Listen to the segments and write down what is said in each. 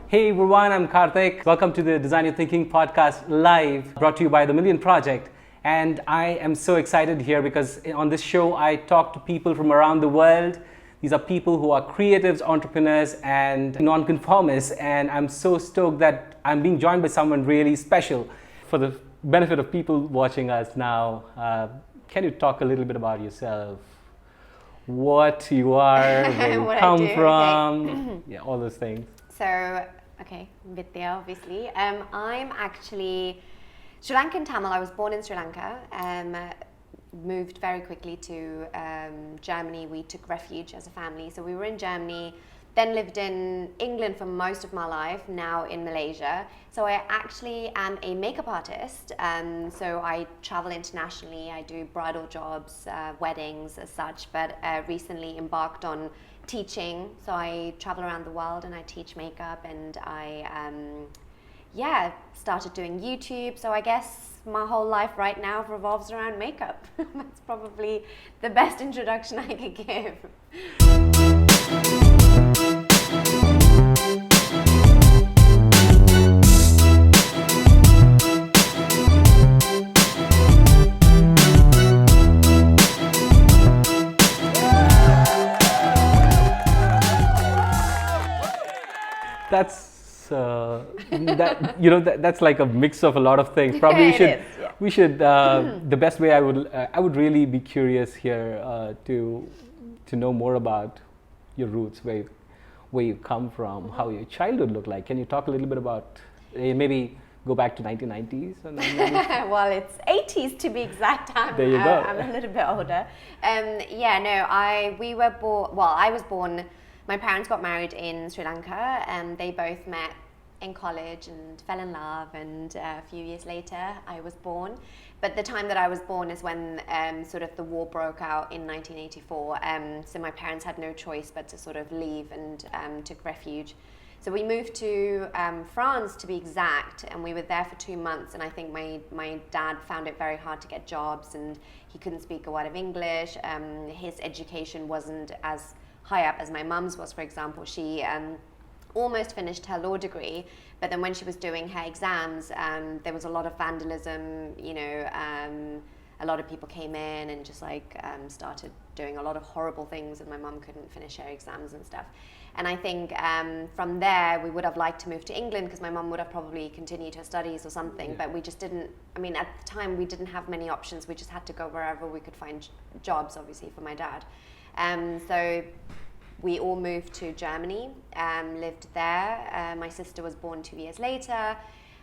Hey everyone, I'm Karthik. Welcome to the Design Your Thinking podcast live, brought to you by the Million Project. And I am so excited here because on this show I talk to people from around the world. These are people who are creatives, entrepreneurs, and nonconformists. And I'm so stoked that I'm being joined by someone really special. For the benefit of people watching us now, can you talk a little bit about yourself? What you are, where you come from, okay. Yeah, all those things. So, Vidya, obviously. I'm actually Sri Lankan Tamil. I was born in Sri Lanka. Moved very quickly to Germany. We took refuge as a family. So we were in Germany, then lived in England for most of my life, now in Malaysia. So I actually am a makeup artist. So I travel internationally. I do bridal jobs, weddings as such, but recently embarked on teaching. So I travel around the world and I teach makeup, and I started doing YouTube. So I guess my whole life right now revolves around makeup. That's probably the best introduction I could give. That's like a mix of a lot of things. Probably we should. The best way I would really be curious here to know more about your roots, where you come from, how your childhood looked like. Can you talk a little bit about maybe go back to 1990s? Well, it's 80s to be exact. There you go. I'm a little bit older. I was born. My parents got married in Sri Lanka, and they both met in college and fell in love, and a few years later I was born. But the time that I was born is when sort of the war broke out in 1984, so my parents had no choice but to sort of leave and took refuge. So we moved to France, to be exact, and we were there for 2 months, and I think my dad found it very hard to get jobs, and he couldn't speak a word of English. His education wasn't as high up as my mum's was, for example. She almost finished her law degree, but then when she was doing her exams, there was a lot of vandalism, a lot of people came in and just started doing a lot of horrible things, and my mum couldn't finish her exams and stuff. And I think from there we would have liked to move to England because my mum would have probably continued her studies or something, but we just didn't. I mean, at the time we didn't have many options. We just had to go wherever we could find jobs, obviously, for my dad. So we all moved to Germany, lived there. My sister was born 2 years later,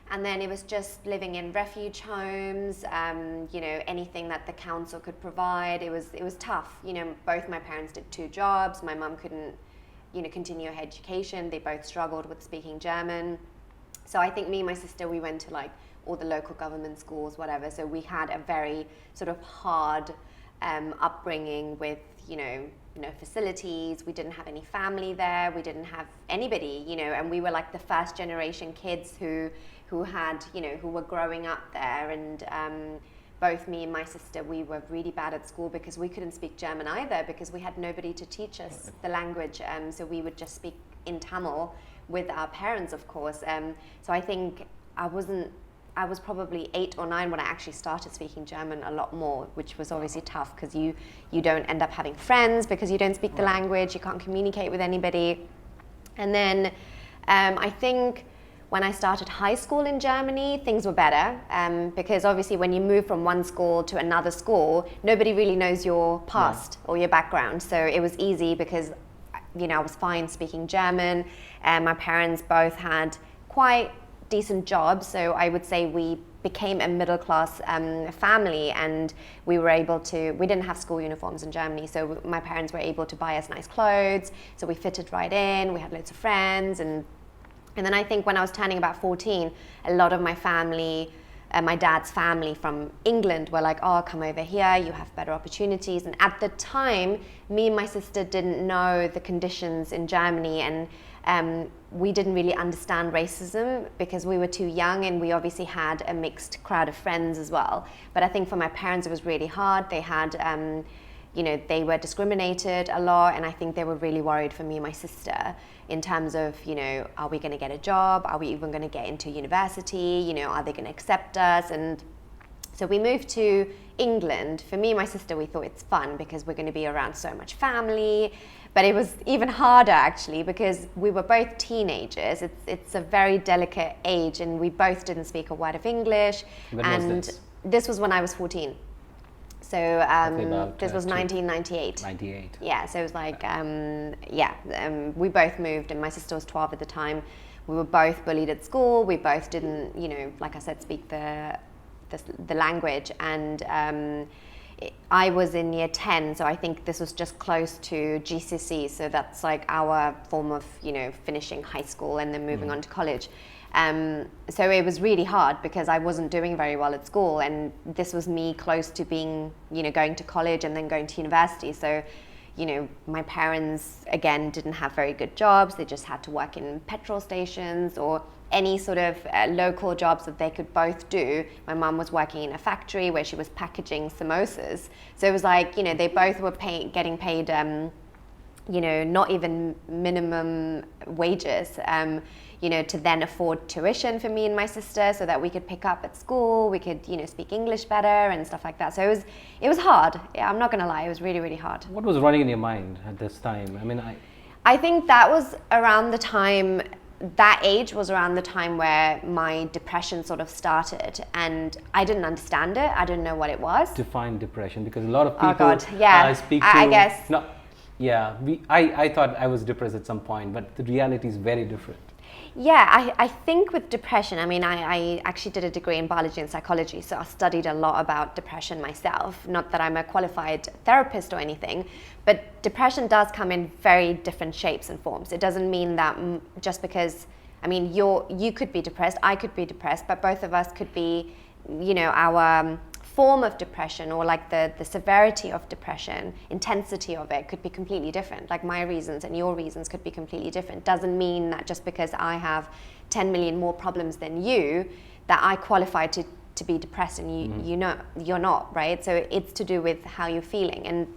and then it was just living in refuge homes, anything that the council could provide. It was tough. Both my parents did 2 jobs. My mum couldn't, continue her education. They both struggled with speaking German. So I think me and my sister, we went to all the local government schools, whatever. So we had a very sort of hard upbringing with, no facilities. We didn't have any family there. We didn't have anybody, and we were like the first generation kids who had, who were growing up there. And both me and my sister, we were really bad at school because we couldn't speak German either, because we had nobody to teach us the language. So we would just speak in Tamil with our parents, of course. So I think I was probably 8 or 9 when I actually started speaking German a lot more, which was obviously tough because you don't end up having friends because you don't speak the language, you can't communicate with anybody. And then I think when I started high school in Germany, things were better because obviously when you move from one school to another school, nobody really knows your past or your background. So it was easy because I was fine speaking German. My parents both had quite decent jobs, so I would say we became a middle-class family, and we didn't have school uniforms in Germany, so my parents were able to buy us nice clothes, so we fitted right in, we had loads of friends, and then I think when I was turning about 14, a lot of my family, my dad's family from England were like, oh, come over here, you have better opportunities. And at the time, me and my sister didn't know the conditions in Germany, and we didn't really understand racism because we were too young, and we obviously had a mixed crowd of friends as well. But I think for my parents it was really hard. They had they were discriminated a lot, and I think they were really worried for me and my sister in terms of, are we going to get a job? Are we even going to get into university? Are they going to accept us? And so we moved to England. For me and my sister, we thought it's fun because we're going to be around so much family. But it was even harder, actually, because we were both teenagers. It's a very delicate age, and we both didn't speak a word of English. When and was this? This was when I was 14. So this was 1998. 98. Yeah, so it was like, we both moved, and my sister was 12 at the time. We were both bullied at school. We both didn't, like I said, speak the language. And I was in year 10, so I think this was just close to GCSE. So that's like our form of, finishing high school and then moving on to college. So it was really hard because I wasn't doing very well at school, and this was me close to being, going to college and then going to university. So, my parents, again, didn't have very good jobs. They just had to work in petrol stations or any sort of local jobs that they could both do. My mum was working in a factory where she was packaging samosas. So it was like, they both were getting paid, not even minimum wages, to then afford tuition for me and my sister so that we could pick up at school, we could, speak English better and stuff like that. So it was hard. Yeah, I'm not going to lie, it was really, really hard. What was running in your mind at this time? I think that was around the time, that age was around the time where my depression sort of started, and I didn't understand it. I didn't know what it was. Define depression, because a lot of people oh God, yeah. speak to... I guess. No, yeah, I thought I was depressed at some point, but the reality is very different. Yeah, I think with depression, I actually did a degree in biology and psychology, so I studied a lot about depression myself. Not that I'm a qualified therapist or anything, but depression does come in very different shapes and forms. It doesn't mean that just because, you could be depressed, I could be depressed, but both of us could be, our form of depression, or like the severity of depression, intensity of it could be completely different. Like my reasons and your reasons could be completely different. Doesn't mean that just because I have 10 million more problems than you, that I qualify to be depressed, and you're not, right? So it's to do with how you're feeling. And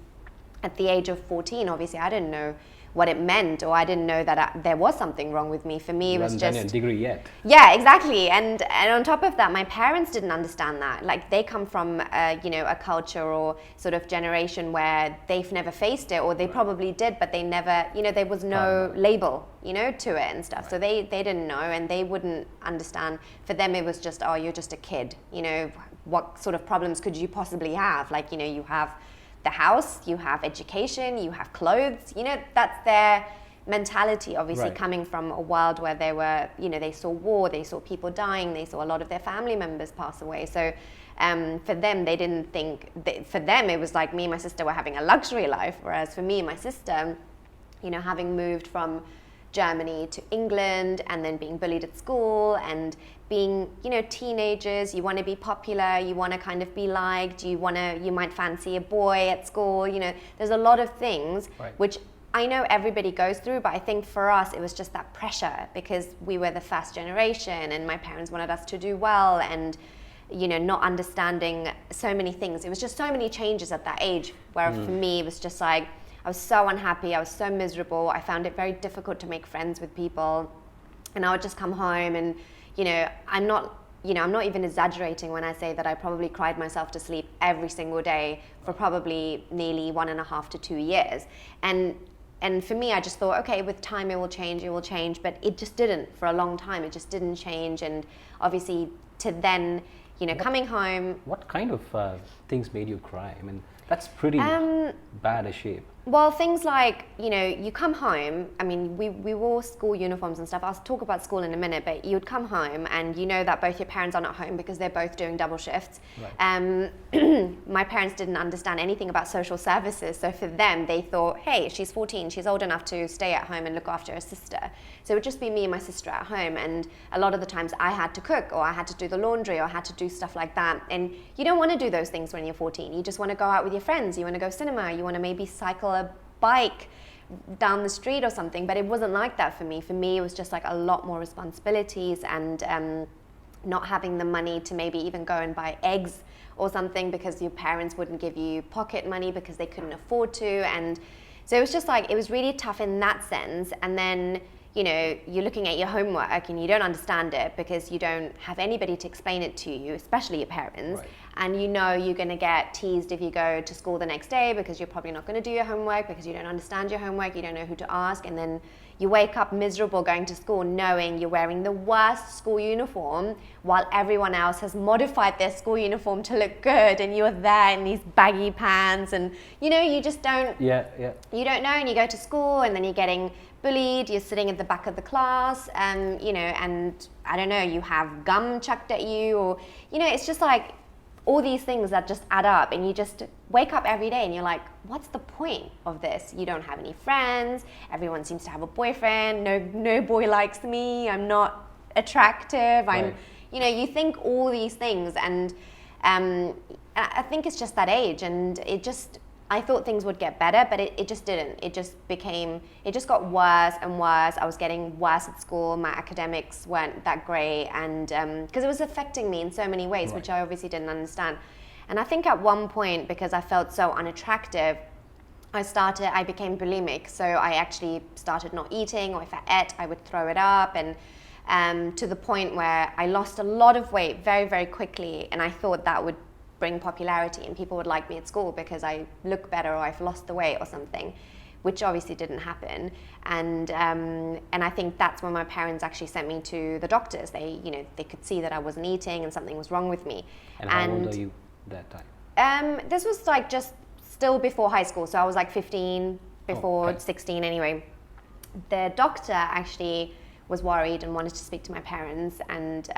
at the age of 14, obviously I didn't know what it meant, or I didn't know that there was something wrong with me. For me, it was just... You hadn't done your degree yet. Yeah, exactly. And on top of that, my parents didn't understand that. Like, they come from, a culture or sort of generation where they've never faced it, or they probably did, but they never, there was no label, to it and stuff. Right. So they didn't know, and they wouldn't understand. For them, it was just, oh, you're just a kid. What sort of problems could you possibly have? Like, you have the house, you have education, you have clothes, that's their mentality, obviously, right. Coming from a world where they were, they saw war, they saw people dying, they saw a lot of their family members pass away. So for them, they didn't think, for them it was like me and my sister were having a luxury life, whereas for me and my sister, having moved from Germany to England and then being bullied at school and being, teenagers, you want to be popular, you want to kind of be liked, you might fancy a boy at school, there's a lot of things, right, which I know everybody goes through, but I think for us it was just that pressure because we were the first generation and my parents wanted us to do well, and not understanding so many things. It was just so many changes at that age, where for me it was just like, I was so unhappy, I was so miserable, I found it very difficult to make friends with people, and I would just come home and, I'm not even exaggerating when I say that I probably cried myself to sleep every single day for probably nearly 1.5 to 2 years. And for me, I just thought, okay, with time it will change, but it just didn't for a long time. It just didn't change. And obviously to then, coming home. What kind of things made you cry? That's pretty bad a shape. Well, things like, you come home, we wore school uniforms and stuff. I'll talk about school in a minute, but you'd come home and you know that both your parents are not home because they're both doing double shifts. Right. My parents didn't understand anything about social services, so for them, they thought, hey, she's 14, she's old enough to stay at home and look after her sister. So it would just be me and my sister at home, and a lot of the times I had to cook, or I had to do the laundry, or I had to do stuff like that. And you don't want to do those things when you're 14. You just want to go out with your friends, you want to go cinema, you want to maybe cycle a bike down the street or something, but it wasn't like that for me. For me, it was just like a lot more responsibilities and not having the money to maybe even go and buy eggs or something because your parents wouldn't give you pocket money because they couldn't afford to. And so it was just like, it was really tough in that sense. And then, you know, you're looking at your homework and you don't understand it because you don't have anybody to explain it to you, especially your parents. Right. And you know you're going to get teased if you go to school the next day because you're probably not going to do your homework because you don't understand your homework, you don't know who to ask. And then you wake up miserable going to school knowing you're wearing the worst school uniform while everyone else has modified their school uniform to look good, and you're there in these baggy pants, and you know, you just don't, you don't know. And you go to school and then you're getting bullied, you're sitting at the back of the class, you know, and I don't know, you have gum chucked at you, or, you know, it's just like all these things that just add up, and you just wake up every day and you're like, what's the point of this? You don't have any friends, everyone seems to have a boyfriend, no boy likes me, I'm not attractive, I'm, you know, you think all these things, and I think it's just that age, and it just, I thought things would get better, but it just didn't. It just got worse and worse. I was getting worse at school. My academics weren't that great, and because it was affecting me in so many ways, which I obviously didn't understand. And I think at one point, because I felt so unattractive, I became bulimic. So I actually started not eating, or if I ate, I would throw it up, and to the point where I lost a lot of weight very, very quickly, and I thought that would bring popularity and people would like me at school because I look better or I've lost the weight or something, which obviously didn't happen. And I think that's when my parents actually sent me to the doctors. They, you know, they could see that I wasn't eating and something was wrong with me. And how old are you that time? This was like just still before high school, so I was like 15, before 16 anyway. The doctor actually was worried and wanted to speak to my parents, and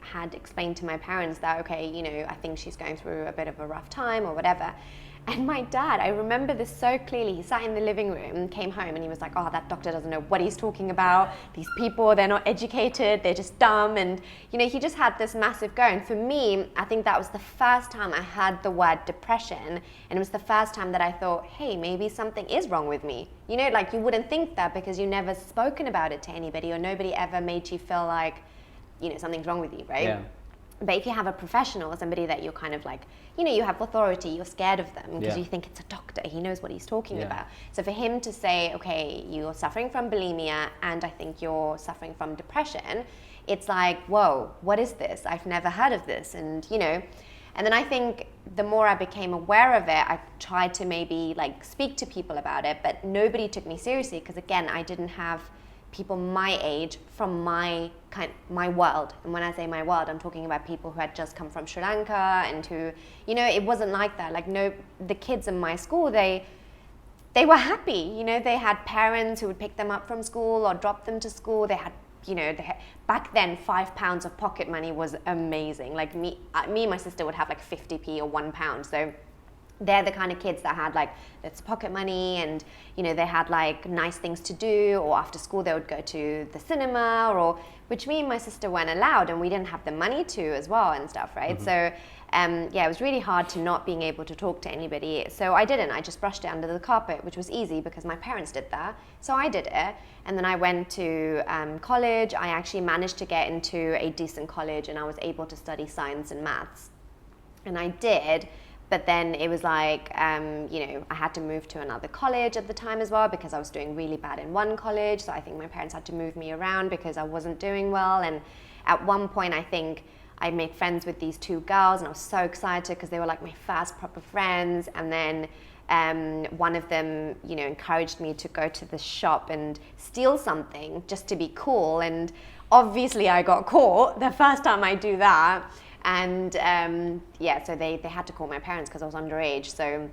had explained to my parents that, okay, you know, I think she's going through a bit of a rough time or whatever. And my dad, I remember this so clearly, he sat in the living room, came home, and he was like, oh, that doctor doesn't know what he's talking about. These people, they're not educated, they're just dumb. And, you know, he just had this massive go. And for me, I think that was the first time I had the word depression. And it was the first time that I thought, hey, maybe something is wrong with me. You know, like, you wouldn't think that because you never spoken about it to anybody, or nobody ever made you feel like, you know, something's wrong with you, right? Yeah. But if you have a professional, somebody that you're kind of like, you know, you have authority, you're scared of them because you think it's a doctor, he knows what he's talking about. So for him to say, okay, you're suffering from bulimia and I think you're suffering from depression, it's like, whoa, what is this? I've never heard of this. And, you know, and then I think the more I became aware of it, I tried to maybe like speak to people about it, but nobody took me seriously because, again, I didn't have people my age from my world. And when I say my world, I'm talking about people who had just come from Sri Lanka and who, you know, it wasn't like that. Like, no, the kids in my school, they were happy. You know, they had parents who would pick them up from school or drop them to school. They had, you know, back then £5 of pocket money was amazing. Like me and my sister would have like 50p or £1. So they're the kind of kids that had like that's pocket money, and you know, they had like nice things to do, or after school they would go to the cinema, or which me and my sister weren't allowed, and we didn't have the money to as well and stuff, right? Mm-hmm. So yeah, it was really hard to not being able to talk to anybody. So I just brushed it under the carpet, which was easy because my parents did that. So I did it, and then I went to college. I actually managed to get into a decent college, and I was able to study science and maths, and I did. But then it was like, you know, I had to move to another college at the time as well because I was doing really bad in one college. So I think my parents had to move me around because I wasn't doing well. And at one point, I think I made friends with these two girls, and I was so excited because they were like my first proper friends. And then one of them, you know, encouraged me to go to the shop and steal something just to be cool. And obviously I got caught the first time I do that. And yeah, so they had to call my parents because I was underage. So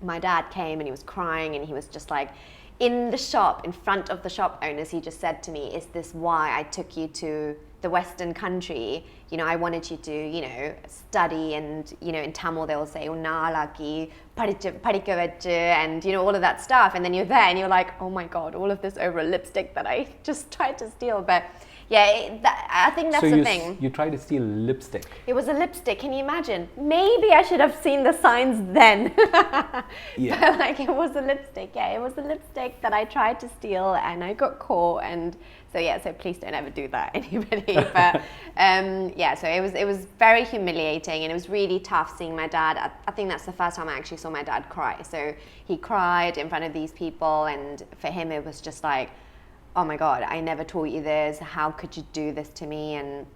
my dad came and he was crying, and he was just like, in the shop, in front of the shop owners, he just said to me, is this why I took you to the Western country? You know, I wanted you to, you know, study, and, you know, in Tamil they'll say, Unnalaki, padikka, and, you know, all of that stuff. And then you're there and you're like, oh my God, all of this over a lipstick that I just tried to steal. But I think that's So the you, thing. you try to steal lipstick. It was a lipstick. Can you imagine? Maybe I should have seen the signs then. Yeah. But like, it was a lipstick. Yeah, it was a lipstick that I tried to steal, and I got caught. And so yeah, so please don't ever do that, anybody. But yeah, so it was very humiliating, and it was really tough seeing my dad. I think that's the first time I actually saw my dad cry. So he cried in front of these people, and for him it was just like, oh my God, I never taught you this. How could you do this to me? And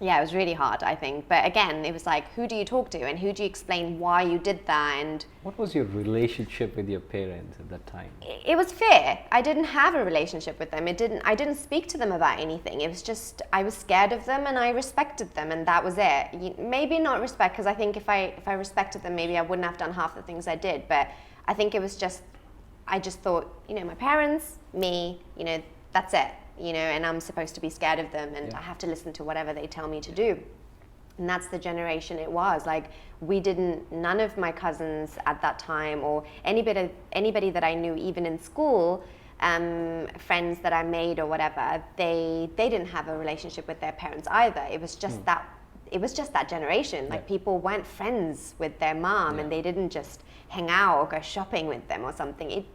yeah, it was really hard, I think. But again, it was like, who do you talk to, and who do you explain why you did that? And What was your relationship with your parents at that time? it was fair. I didn't have a relationship with them. I didn't speak to them about anything. It was just, I was scared of them and I respected them, and that was it. Maybe not respect, because I think if I respected them, maybe I wouldn't have done half the things I did. But I think it was just, I just thought, my parents, me, that's it, and I'm supposed to be scared of them, and I have to listen to whatever they tell me to do. And that's the generation it was. Like, none of my cousins at that time, or anybody that I knew, even in school, friends that I made or whatever, they didn't have a relationship with their parents either. It was just that generation. Like, people weren't friends with their mom, and they didn't just hang out or go shopping with them or something.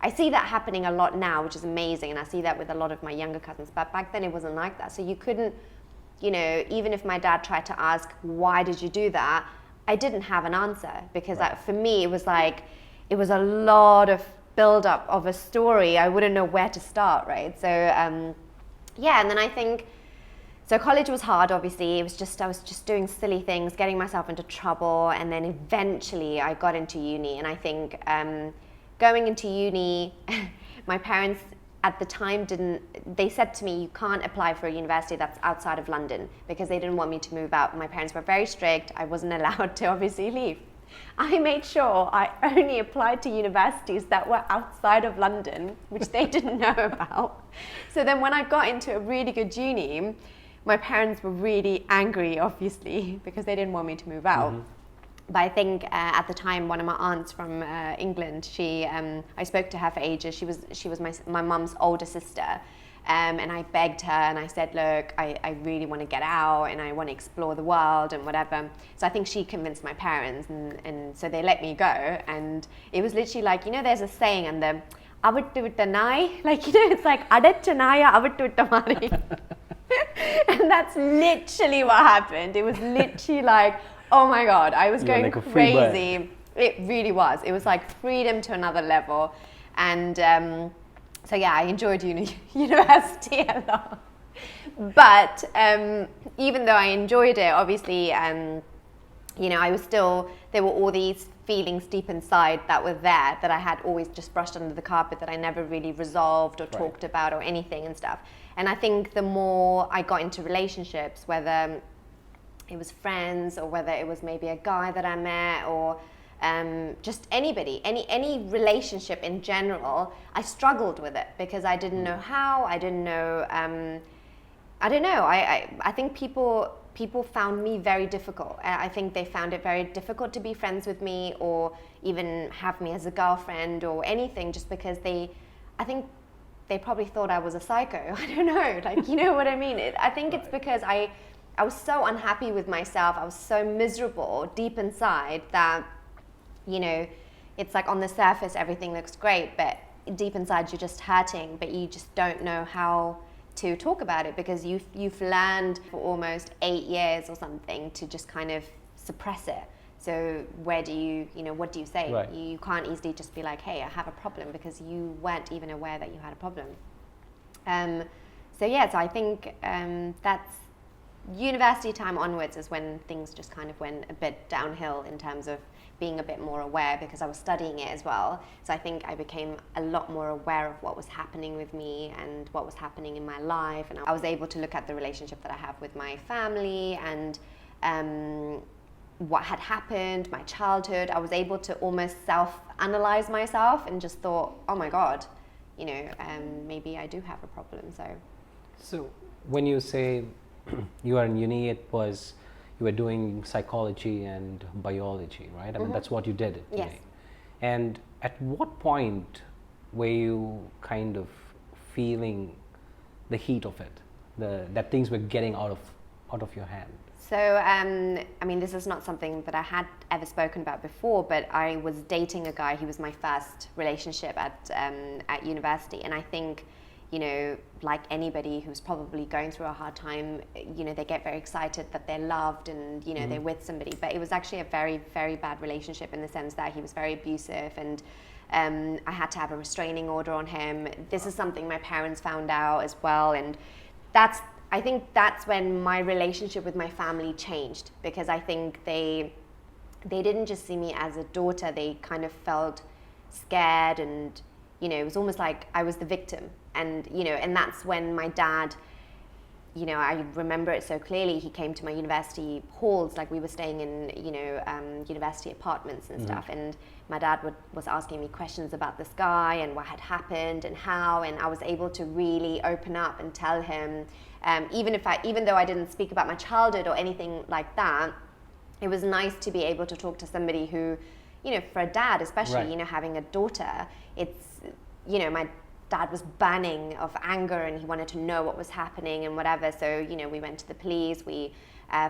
I see that happening a lot now, which is amazing, and I see that with a lot of my younger cousins. But back then it wasn't like that. So you couldn't, even if my dad tried to ask, why did you do that? I didn't have an answer, because for me, it was a lot of build-up of a story. I wouldn't know where to start, right? So, and then I think, so college was hard, obviously. I was just doing silly things, getting myself into trouble, and then eventually I got into uni. And I think going into uni, my parents at the time they said to me, you can't apply for a university that's outside of London, because they didn't want me to move out. My parents were very strict. I wasn't allowed to obviously leave. I made sure I only applied to universities that were outside of London, which they didn't know about. So then when I got into a really good uni, my parents were really angry, obviously, because they didn't want me to move out. Mm-hmm. But I think at the time, one of my aunts from England, I spoke to her for ages. She was my mum's older sister. And I begged her and I said, look, I really want to get out and I want to explore the world and whatever. So I think she convinced my parents, and so they let me go. And it was literally like, there's a saying, and the avittu vitta naai, like, it's like adacha naaya avittu vitta mari. And that's literally what happened. It was literally like, oh my God, I was going like crazy. It really was. It was like freedom to another level. And so yeah, I enjoyed university a lot. But even though I enjoyed it, obviously, I was still, there were all these feelings deep inside that were there that I had always just brushed under the carpet, that I never really resolved or talked about or anything and stuff. And I think the more I got into relationships, whether it was friends or whether it was maybe a guy that I met or just anybody, any relationship in general, I struggled with it because I didn't know how. I didn't know. I don't know. I think people found me very difficult. I think they found it very difficult to be friends with me or even have me as a girlfriend or anything, just because I think they probably thought I was a psycho. I don't know. Like, you know what I mean? I think it's because I was so unhappy with myself. I was so miserable deep inside that, it's like on the surface everything looks great, but deep inside you're just hurting, but you just don't know how to talk about it because you've learned for almost 8 years or something to just kind of suppress it. So where do you, what do you say? Right. You can't easily just be like, hey, I have a problem, because you weren't even aware that you had a problem. So I think that's university time onwards is when things just kind of went a bit downhill in terms of being a bit more aware, because I was studying it as well. So I think I became a lot more aware of what was happening with me and what was happening in my life. And I was able to look at the relationship that I have with my family and what had happened, my childhood. I was able to almost self-analyze myself and just thought, oh my God, maybe I do have a problem. So when you say you are in uni, it was you were doing psychology and biology, right? I mean, that's what you did at uni. Yes. And at what point were you kind of feeling the heat of it? that things were getting out of your hand? So, I mean, this is not something that I had ever spoken about before, but I was dating a guy. He was my first relationship at university, and I think, you know, like anybody who's probably going through a hard time, you know, they get very excited that they're loved and, you know, they're with somebody. But it was actually a very, very bad relationship in the sense that he was very abusive, and I had to have a restraining order on him. This is something my parents found out as well, and I think that's when my relationship with my family changed, because I think they didn't just see me as a daughter. They kind of felt scared, and, you know, it was almost like I was the victim. And, you know, and that's when my dad, you know, I remember it so clearly. He came to my university halls, like we were staying in, you know, university apartments and stuff. And my dad was asking me questions about this guy and what had happened and how, and I was able to really open up and tell him, even though I didn't speak about my childhood or anything like that, it was nice to be able to talk to somebody who, you know, for a dad especially, you know, having a daughter, it's, you know, my dad was burning of anger and he wanted to know what was happening and whatever. So, you know, we went to the police, we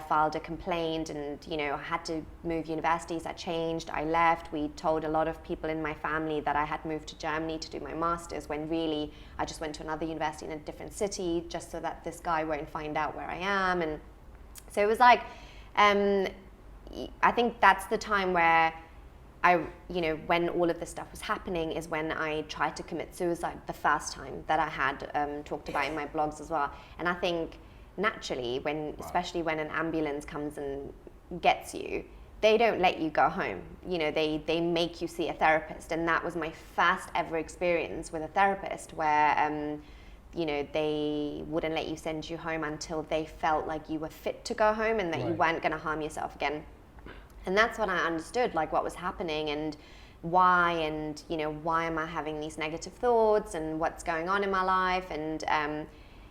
filed a complaint, and, you know, I had to move universities. I changed, I left. We told a lot of people in my family that I had moved to Germany to do my master's, when really I just went to another university in a different city just so that this guy won't find out where I am. And so it was like, I think that's the time where you know, when all of this stuff was happening, is when I tried to commit suicide the first time, that I had talked about in my blogs as well. And I think naturally, especially when an ambulance comes and gets you, they don't let you go home. You know, they make you see a therapist. And that was my first ever experience with a therapist, where you know, they wouldn't let you send you home until they felt like you were fit to go home and that you weren't going to harm yourself again. And that's when I understood, like, what was happening and why, and, you know, why am I having these negative thoughts and what's going on in my life. And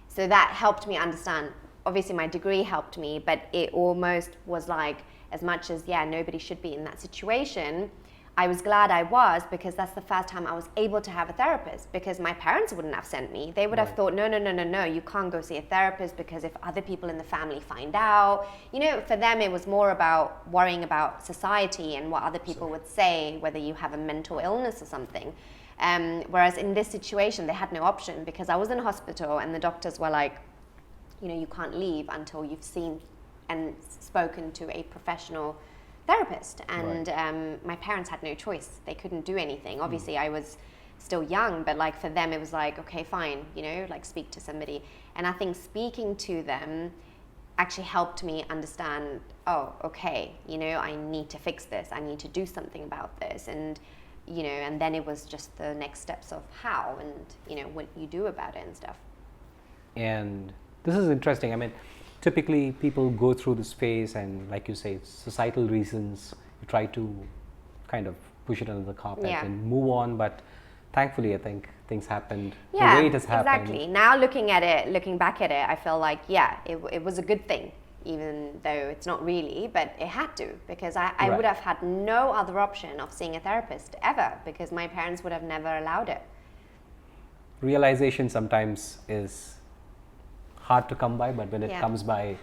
so that helped me understand. Obviously my degree helped me, but it almost was like, as much as, yeah, nobody should be in that situation, I was glad I was, because that's the first time I was able to have a therapist, because my parents wouldn't have sent me. They would have thought, no, you can't go see a therapist, because if other people in the family find out, you know, for them it was more about worrying about society and what other people would say, whether you have a mental illness or something. Whereas in this situation, they had no option, because I was in hospital and the doctors were like, you know, you can't leave until you've seen and spoken to a professional therapist. And my parents had no choice. They couldn't do anything. Obviously I was still young, but like for them it was like, okay, fine, you know, like speak to somebody. And I think speaking to them actually helped me understand, oh, okay, you know, I need to fix this, I need to do something about this. And, you know, and then it was just the next steps of how, and, you know, what you do about it and stuff. And this is interesting. I mean, typically people go through this phase, and like you say, societal reasons, you try to kind of push it under the carpet and move on. But thankfully, I think things happened the way it has happened. Exactly. Now looking back at it, I feel like, it was a good thing, even though it's not really, but it had to, because I would have had no other option of seeing a therapist ever, because my parents would have never allowed it. Realization sometimes is hard to come by, but when it comes by,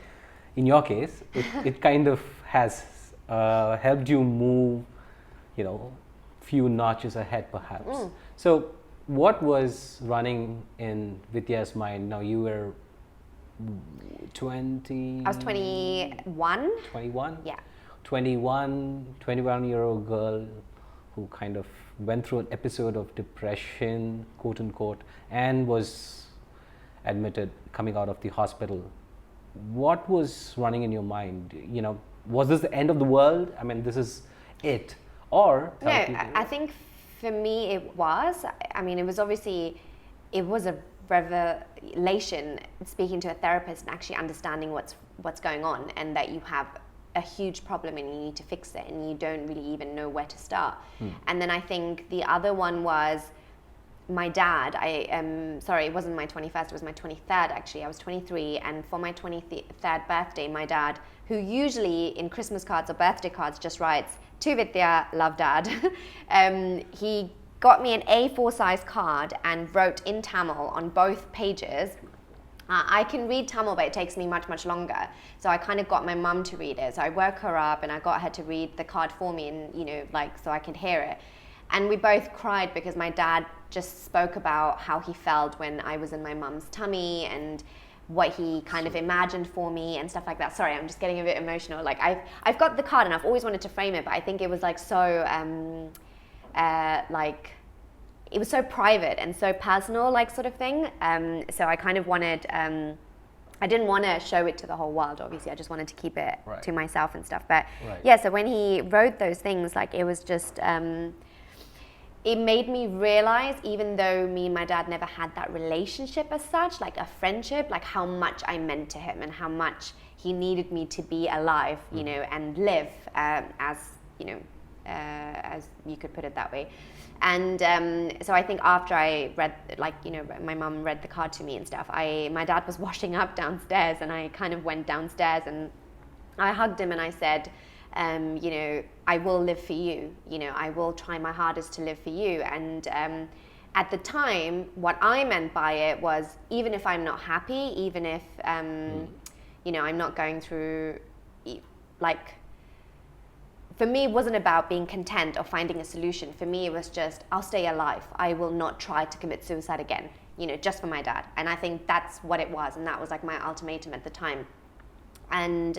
in your case, it kind of has helped you move, you know, few notches ahead perhaps. So what was running in Vidya's mind? Now you were 20? I was 21. 21? Yeah. 21-year-old girl who kind of went through an episode of depression, quote unquote, and was admitted coming out of the hospital. What was running in your mind? You know, was this the end of the world? I mean, this is it. Or no, I think for me it was. I mean, it was a revelation speaking to a therapist and actually understanding what's going on, and that you have a huge problem and you need to fix it, and you don't really even know where to start. And then I think the other one was my dad. It wasn't my 21st, it was my 23rd actually. I was 23, and for my 23rd birthday, my dad, who usually in Christmas cards or birthday cards just writes, "To Vidya, love Dad," he got me an A4 size card and wrote in Tamil on both pages, I can read Tamil, but it takes me much, much longer. So I kind of got my mum to read it. So I woke her up and I got her to read the card for me, and so I could hear it. And we both cried because my dad just spoke about how he felt when I was in my mum's tummy and what he kind of imagined for me and stuff like that. Sorry, I'm just getting a bit emotional. Like I've got the card and I've always wanted to frame it, but I think it was like so it was so private and so personal, like sort of thing. So I kind of wanted, I didn't want to show it to the whole world, obviously. I just wanted to keep it to myself and stuff. But yeah, so when he wrote those things, like it was just, it made me realize, even though me and my dad never had that relationship as such, like a friendship, like how much I meant to him and how much he needed me to be alive, and live, as you could put it that way. And so I think after I read, my mum read the card to me and stuff, my dad was washing up downstairs, and I kind of went downstairs and I hugged him and I said, I will live for you. I will try my hardest to live for you. And at the time, what I meant by it was, even if I'm not happy, even if, I'm not going through, for me, it wasn't about being content or finding a solution. For me, it was just, I'll stay alive. I will not try to commit suicide again, just for my dad. And I think that's what it was. And that was like my ultimatum at the time. And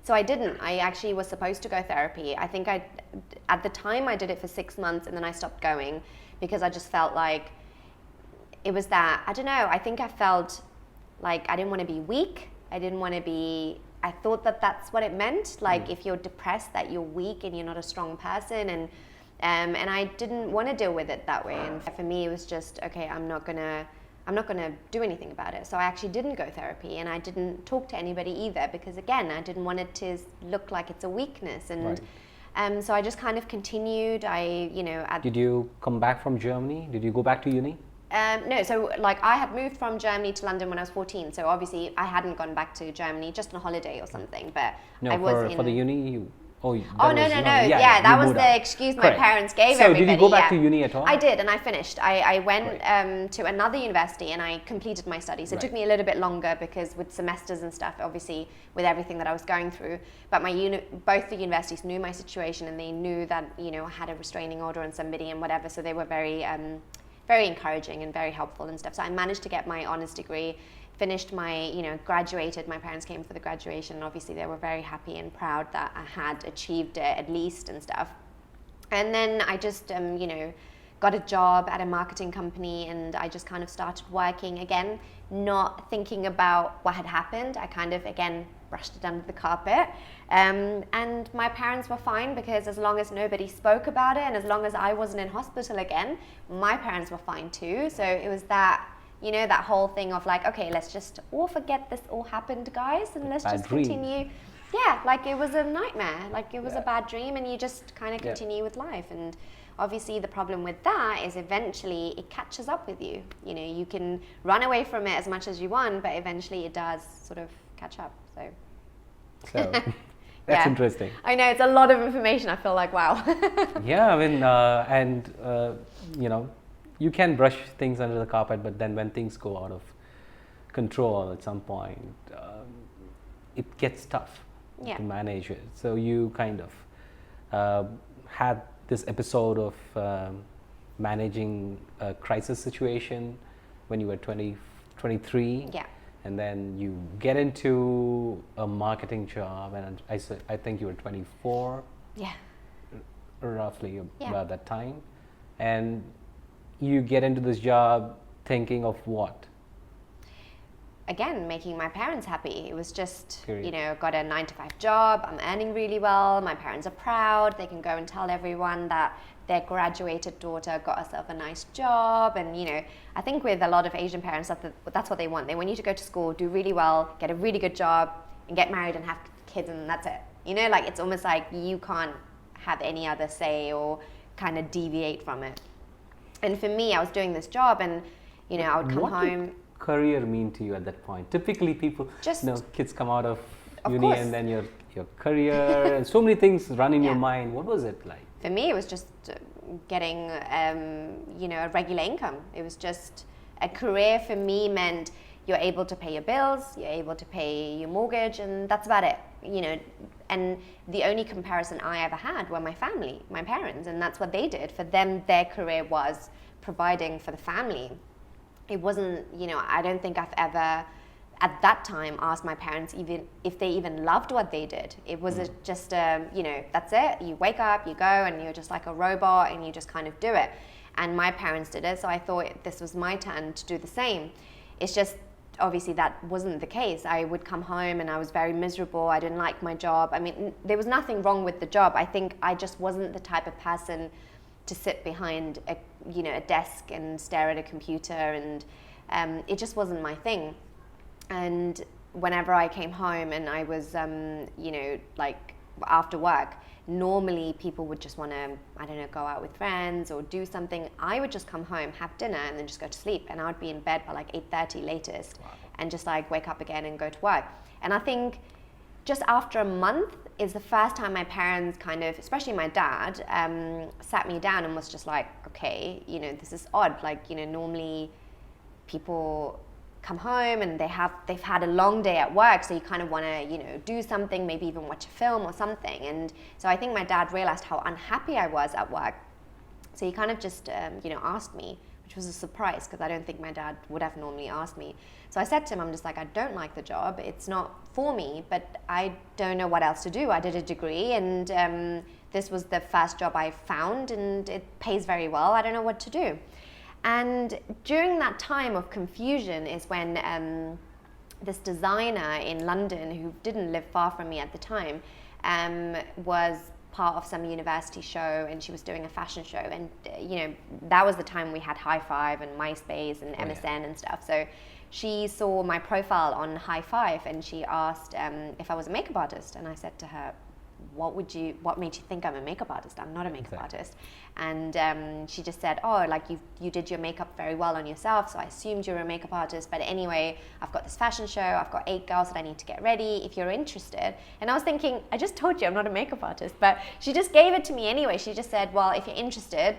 so I didn't. I actually was supposed to go therapy. I think at the time I did it for 6 months, and then I stopped going because I just felt like it was that, I don't know, I think I felt like I didn't want to be weak. I thought that that's what it meant. Like if you're depressed, that you're weak and you're not a strong person. And I didn't want to deal with it that way. And for me, it was just, okay, I'm not gonna do anything about it. So I actually didn't go therapy, and I didn't talk to anybody either, because again, I didn't want it to look like it's a weakness. And so I just kind of continued. Did you come back from Germany? Did you go back to uni? No, so I had moved from Germany to London when I was 14, so obviously I hadn't gone back to Germany, just on holiday or something, but I was for the uni, no. Yeah, that was the excuse my parents gave everybody. So did you go back to uni at all? I did, and I finished. I went to another university and I completed my studies. It took me a little bit longer because with semesters and stuff, obviously with everything that I was going through. But both the universities knew my situation, and they knew that I had a restraining order on somebody and whatever. So they were very, very encouraging and very helpful and stuff. So I managed to get my honours degree. Finished my, graduated. My parents came for the graduation, and obviously they were very happy and proud that I had achieved it at least and stuff. And then I just, got a job at a marketing company, and I just kind of started working again, not thinking about what had happened. I kind of, again, brushed it under the carpet. And my parents were fine, because as long as nobody spoke about it and as long as I wasn't in hospital again, my parents were fine too. So it was that, that whole thing of like, okay, let's just all forget this all happened, guys, and let's just continue. Yeah, like it was a nightmare, like it was a bad dream, and you just kind of continue with life. And obviously the problem with that is eventually it catches up with you. You can run away from it as much as you want, but eventually it does sort of catch up. So that's interesting. I know, it's a lot of information. I feel like, wow. Yeah, I mean, you can brush things under the carpet, but then when things go out of control at some point, it gets tough to manage it. So you kind of had this episode of managing a crisis situation when you were 23. Yeah. And then you get into a marketing job, and I think you were 24. Yeah. Roughly about that time. And you get into this job thinking of what? Again, making my parents happy. It was just, got a 9-to-5 job. I'm earning really well. My parents are proud. They can go and tell everyone that their graduated daughter got herself a nice job. And, I think with a lot of Asian parents, that's what they want. They want you to go to school, do really well, get a really good job, and get married and have kids, and that's it. It's almost like you can't have any other say or kind of deviate from it. And for me, I was doing this job, and, I would come home. What did career mean to you at that point? Typically people, kids come out of uni, course. and then your career and so many things run in your mind. What was it like? For me, it was just getting, a regular income. It was just a career for me meant, you're able to pay your bills, you're able to pay your mortgage, and that's about it, you know. And the only comparison I ever had were my family, my parents, and that's what they did. For them, their career was providing for the family. It wasn't, you know, I don't think I've ever at that time asked my parents even if they even loved what they did. It was just you know, that's it. You wake up, you go, and you're just like a robot, and you just kind of do it. And my parents did it, so I thought this was my turn to do the same. It's just obviously that wasn't the case. I would come home and I was very miserable. I didn't like my job. I mean, there was nothing wrong with the job. I think I just wasn't the type of person to sit behind a, you know, a desk and stare at a computer, and it just wasn't my thing. And whenever I came home and I was, you know, like after work, normally people would just want to, I don't know, go out with friends or do something. I would just come home, have dinner, and then just go to sleep. And I would be in bed by like 8:30 latest. Wow. And just like wake up again and go to work. And I think just after a month is the first time my parents kind of, especially my dad, sat me down and was just like, okay, you know, this is odd. Like, you know, normally people come home and they've had a long day at work, so you kind of want to, you know, do something, maybe even watch a film or something. And so I think my dad realized how unhappy I was at work, so he kind of just you know, asked me, which was a surprise because I don't think my dad would have normally asked me. So I said to him, I'm just like, I don't like the job, it's not for me, but I don't know what else to do. I did a degree, and this was the first job I found, and it pays very well. I don't know what to do. And during that time of confusion is when this designer in London, who didn't live far from me at the time, was part of some university show, and she was doing a fashion show. And, you know, that was the time we had High Five and MySpace and MSN and stuff. So she saw my profile on High Five, and she asked if I was a makeup artist. And I said to her, what made you think I'm a makeup artist? I'm not a makeup artist. And she just said, oh, like you did your makeup very well on yourself, so I assumed you were a makeup artist. But anyway, I've got this fashion show, I've got 8 girls that I need to get ready if you're interested. And I was thinking, I just told you I'm not a makeup artist, but she just gave it to me anyway. She just said, well, if you're interested,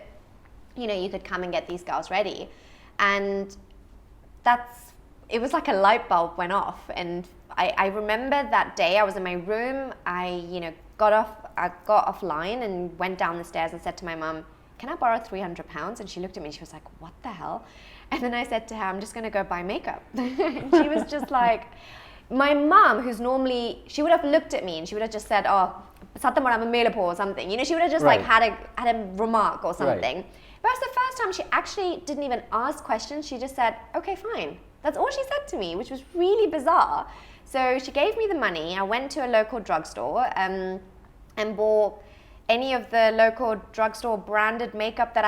you know, you could come and get these girls ready. And it was like a light bulb went off. And I remember that day I was in my room, I, you know, I got offline and went down the stairs and said to my mum, can I borrow £300? And she looked at me and she was like, what the hell? And then I said to her, I'm just going to go buy makeup. And she was just like, my mum, who's normally, she would have looked at me and she would have just said, oh, or something. You know, she would have just like had a remark or something. Right. But it was the first time she actually didn't even ask questions. She just said, okay, fine. That's all she said to me, which was really bizarre. So she gave me the money. I went to a local drugstore and bought any of the local drugstore branded makeup that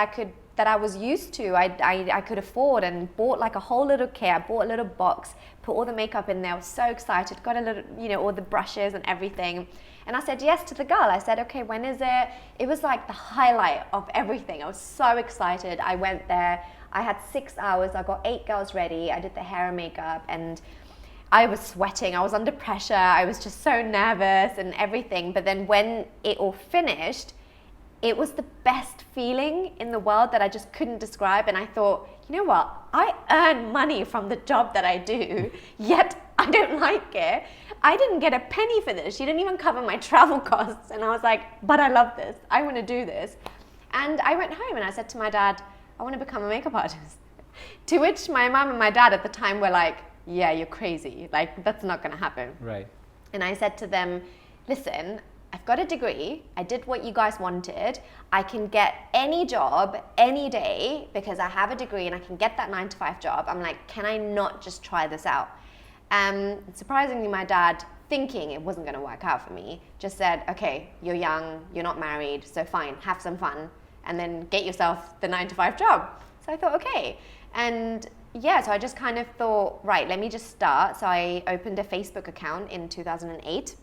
I was used to. I could afford, and bought like a whole little kit. I bought a little box, put all the makeup in there. I was so excited. Got a little, you know, all the brushes and everything. And I said yes to the girl. I said, okay, when is it? It was like the highlight of everything. I was so excited. I went there. I had 6 hours. I got 8 girls ready. I did the hair and makeup, and I was sweating. I was under pressure. I was just so nervous and everything. But then when it all finished, it was the best feeling in the world that I just couldn't describe. And I thought, you know what? I earn money from the job that I do, yet I don't like it. I didn't get a penny for this. She didn't even cover my travel costs. And I was like, but I love this. I want to do this. And I went home and I said to my dad, I want to become a makeup artist. To which my mom and my dad at the time were like, yeah, you're crazy. Like, that's not going to happen. Right. And I said to them, listen, I've got a degree. I did what you guys wanted. I can get any job any day because I have a degree and I can get that 9-to-5 job. I'm like, can I not just try this out? Surprisingly, my dad, thinking it wasn't going to work out for me, just said, okay, you're young, you're not married, so fine, have some fun, and then get yourself the 9-to-5 job. So I thought, okay. And yeah, so I just kind of thought, right, let me just start. So I opened a Facebook account in 2008.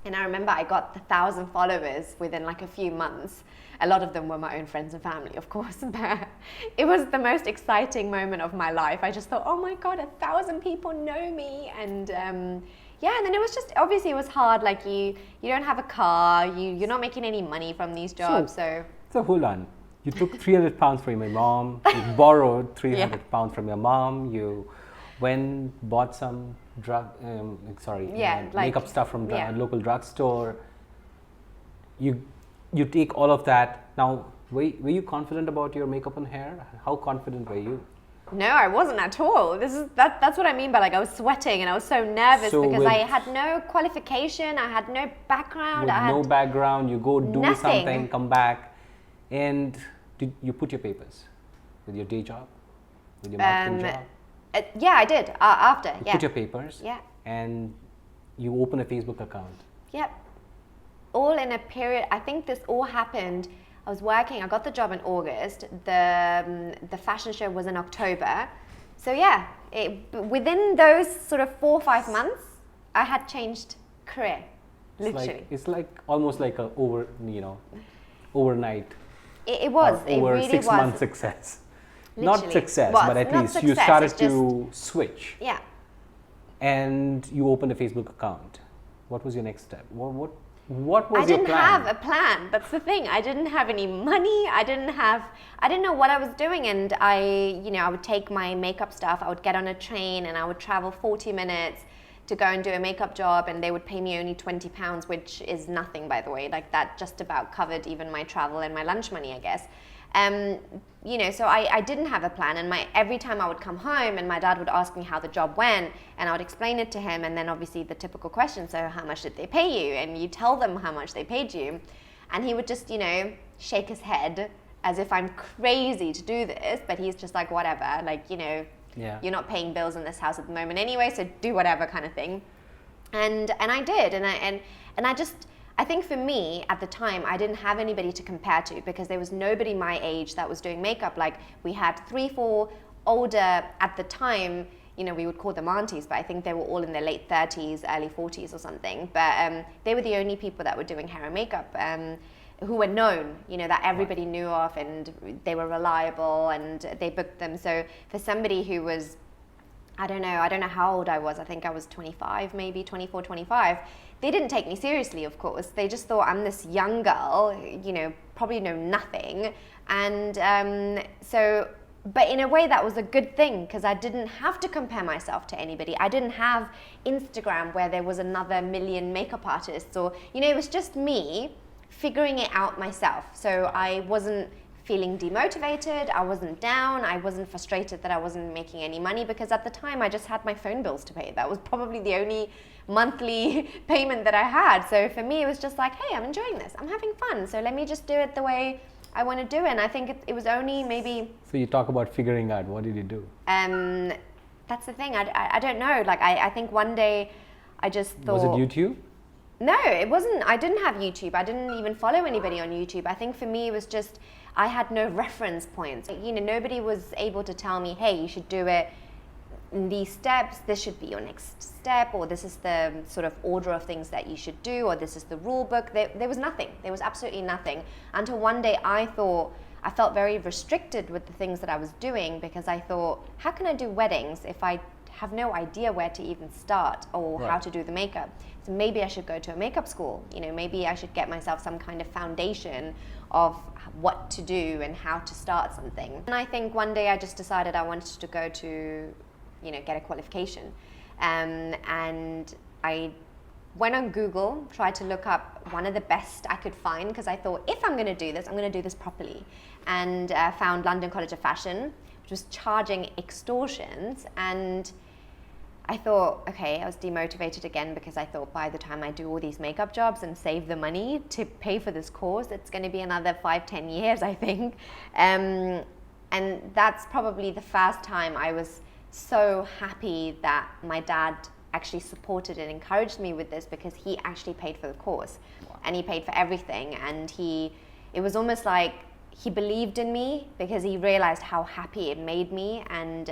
And I remember I got 1,000 followers within like a few months. A lot of them were my own friends and family, of course. But it was the most exciting moment of my life. I just thought, oh my God, 1,000 people know me. And yeah, and then it was just, obviously it was hard. Like you don't have a car, you're not making any money from these jobs. So hold on. You took £300 from your mom, you borrowed £300 from your mom, you when bought some makeup stuff from the local drugstore. You take all of that. Now, were you confident about your makeup and hair? How confident were you? No, I wasn't at all. That's what I mean by like I was sweating and I was so nervous because I had no qualification, I had no background. No background, you go do nothing. Something, come back, and did you put your papers with your day job, with your marketing job? Yeah, I did. After, you put your papers. Yeah. And you open a Facebook account. Yep. All in a period. I think this all happened. I was working. I got the job in August. The fashion show was in October. So yeah, within those sort of 4 or 5 months, I had changed career. Literally. It's like almost like a overnight. It was. It over really 6 was. months success. Literally. Not success, Well, but at not least success, you started it's just, to switch. Yeah. And you opened a Facebook account. What was your next step? What was your plan? I didn't have a plan. That's the thing. I didn't have any money. I didn't know what I was doing. And I would take my makeup stuff. I would get on a train and I would travel 40 minutes to go and do a makeup job, and they would pay me only £20, which is nothing, by the way. Like that just about covered even my travel and my lunch money, I guess. So I didn't have a plan, and every time I would come home and my dad would ask me how the job went, and I would explain it to him, and then obviously the typical question, so how much did they pay you? And you tell them how much they paid you, and he would just, shake his head as if I'm crazy to do this, but he's just like, whatever, like, you're not paying bills in this house at the moment anyway, so do whatever kind of thing. And I did, and I think for me, at the time, I didn't have anybody to compare to because there was nobody my age that was doing makeup. Like, we had 3, 4 older, at the time, we would call them aunties, but I think they were all in their late 30s, early 40s or something. But they were the only people that were doing hair and makeup who were known, that everybody knew of, and they were reliable, and they booked them. So for somebody who was, I don't know how old I was. I think I was 25, maybe 24, 25. They didn't take me seriously, of course. They just thought I'm this young girl, probably know nothing. And but in a way that was a good thing because I didn't have to compare myself to anybody. I didn't have Instagram where there was another million makeup artists, or, it was just me figuring it out myself. So I wasn't feeling demotivated, I wasn't down, I wasn't frustrated that I wasn't making any money because at the time I just had my phone bills to pay. That was probably the only monthly payment that I had. So for me it was just like, hey, I'm enjoying this, I'm having fun, so let me just do it the way I want to do it. And I think it was only maybe... So you talk about figuring out, what did you do? That's the thing, I don't know, like I think one day I just thought... Was it YouTube? No, it wasn't. I didn't have YouTube. I didn't even follow anybody on YouTube. I think for me it was just, I had no reference points. Nobody was able to tell me, hey, you should do it in these steps, this should be your next step, or this is the sort of order of things that you should do, or this is the rule book. There was nothing. There was absolutely nothing. Until one day I felt very restricted with the things that I was doing because I thought, how can I do weddings if I have no idea where to even start or how to do the makeup? So maybe I should go to a makeup school. Maybe I should get myself some kind of foundation of what to do and how to start something. And I think one day I just decided I wanted to go to, get a qualification. And I went on Google, tried to look up one of the best I could find because I thought, if I'm going to do this, I'm going to do this properly. And found London College of Fashion, which was charging extortions. And I thought, okay, I was demotivated again because I thought by the time I do all these makeup jobs and save the money to pay for this course, it's going to be another 5-10 years, I think. And that's probably the first time I was so happy that my dad actually supported and encouraged me with this because he actually paid for the course. Wow. And he paid for everything. And it was almost like he believed in me because he realized how happy it made me. And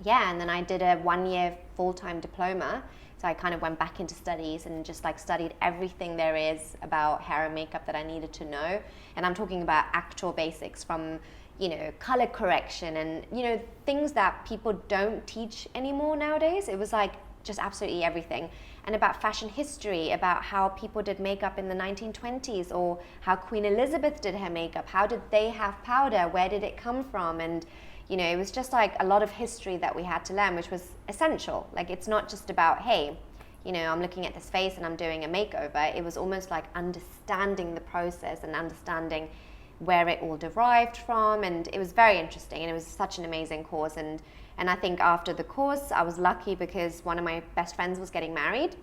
and then I did a 1-year full-time diploma. So I kind of went back into studies and just studied everything there is about hair and makeup that I needed to know. And I'm talking about actual basics from, color correction and, things that people don't teach anymore nowadays. It was just absolutely everything. And about fashion history, about how people did makeup in the 1920s or how Queen Elizabeth did her makeup. How did they have powder? Where did it come from? And You know, it was just like a lot of history that we had to learn, which was essential. Like, it's not just about, hey, you know, I'm looking at this face and I'm doing a makeover. It was almost like understanding the process and understanding where it all derived from, and it was very interesting, and it was such an amazing course. And I think after the course, I was lucky because one of my best friends was getting married,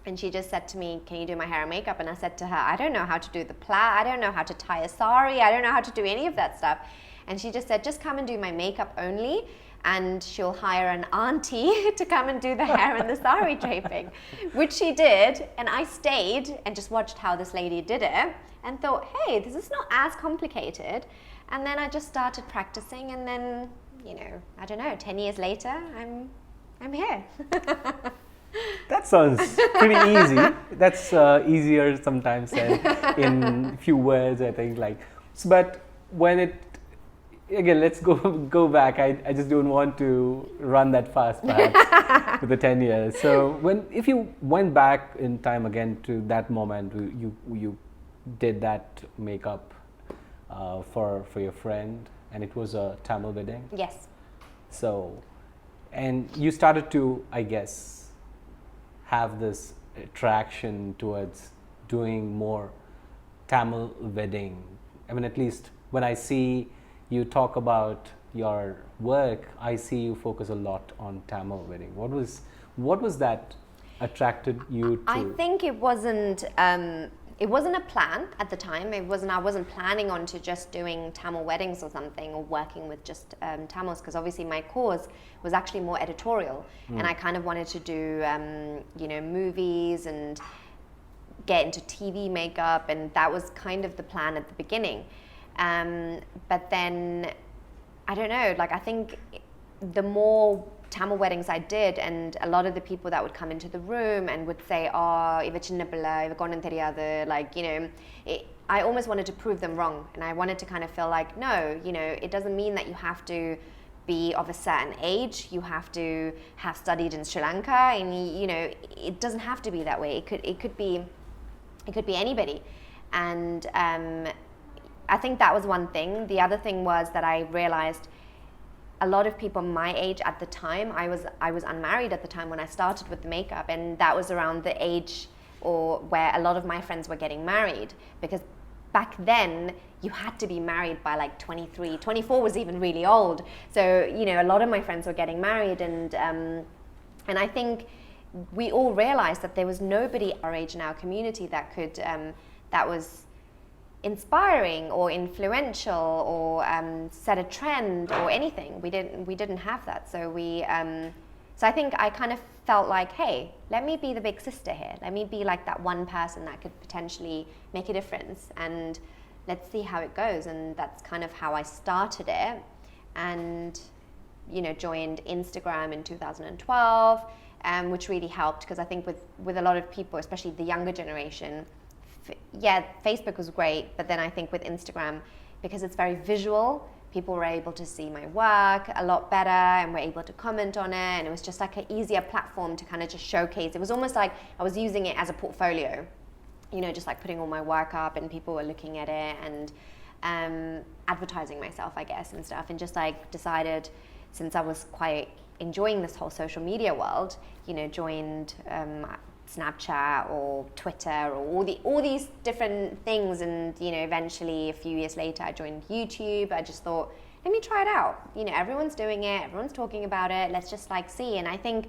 and she just said to me, can you do my hair and makeup? And I said to her, I don't know how to do the plaid, I don't know how to tie a sari, I don't know how to do any of that stuff. And she just said, just come and do my makeup only, and she'll hire an auntie to come and do the hair and the sari draping, which she did. And I stayed and just watched how this lady did it and thought, hey, this is not as complicated. And then I just started practicing, and then, you know, I don't know, 10 years later, I'm here. That sounds pretty easy. That's easier sometimes said in few words, I think. Like, but when it, again, let's go back. I just don't want to run that fast, perhaps, with the 10 years. So if you went back in time again to that moment, you did that makeup for your friend, and it was a Tamil wedding. Yes. So, and you started to, I guess, have this attraction towards doing more Tamil wedding. I mean, at least when I see you talk about your work, I see you focus a lot on Tamil wedding. What was that attracted you to? I think it wasn't a plan at the time. I wasn't planning on to just doing Tamil weddings or something, or working with just Tamils, because obviously my course was actually more editorial, and I kind of wanted to do movies and get into TV makeup, and that was kind of the plan at the beginning. But then, I don't know, like, I think the more Tamil weddings I did, and a lot of the people that would come into the room and would say, oh, iva chinna pilla, iva konam theriyadhu, like, you know, I almost wanted to prove them wrong. And I wanted to kind of feel like, no, you know, it doesn't mean that you have to be of a certain age, you have to have studied in Sri Lanka, and, you know, it doesn't have to be that way. It could be anybody. And I think that was one thing. The other thing was that I realized a lot of people my age at the time, I was unmarried at the time when I started with the makeup, and that was around the age or where a lot of my friends were getting married, because back then you had to be married by like 23, 24 was even really old. So, you know, a lot of my friends were getting married, and I think we all realized that there was nobody our age in our community that could that was inspiring or influential or set a trend or anything. We didn't have that. So so I think I kind of felt like, hey, let me be the big sister here. Let me be like that one person that could potentially make a difference, and let's see how it goes. And that's kind of how I started it, and, you know, joined Instagram in 2012, which really helped, because I think with a lot of people, especially the younger generation, yeah, Facebook was great, but then I think with Instagram, because it's very visual, people were able to see my work a lot better and were able to comment on it, and it was just like an easier platform to kind of just showcase. It was almost like I was using it as a portfolio, you know, just like putting all my work up and people were looking at it, and advertising myself, I guess, and stuff, and just like decided, since I was quite enjoying this whole social media world, you know, joined Snapchat or Twitter or all these different things, and, you know, eventually a few years later I joined YouTube. I just thought, let me try it out. You know, everyone's doing it, everyone's talking about it, let's just like see. And I think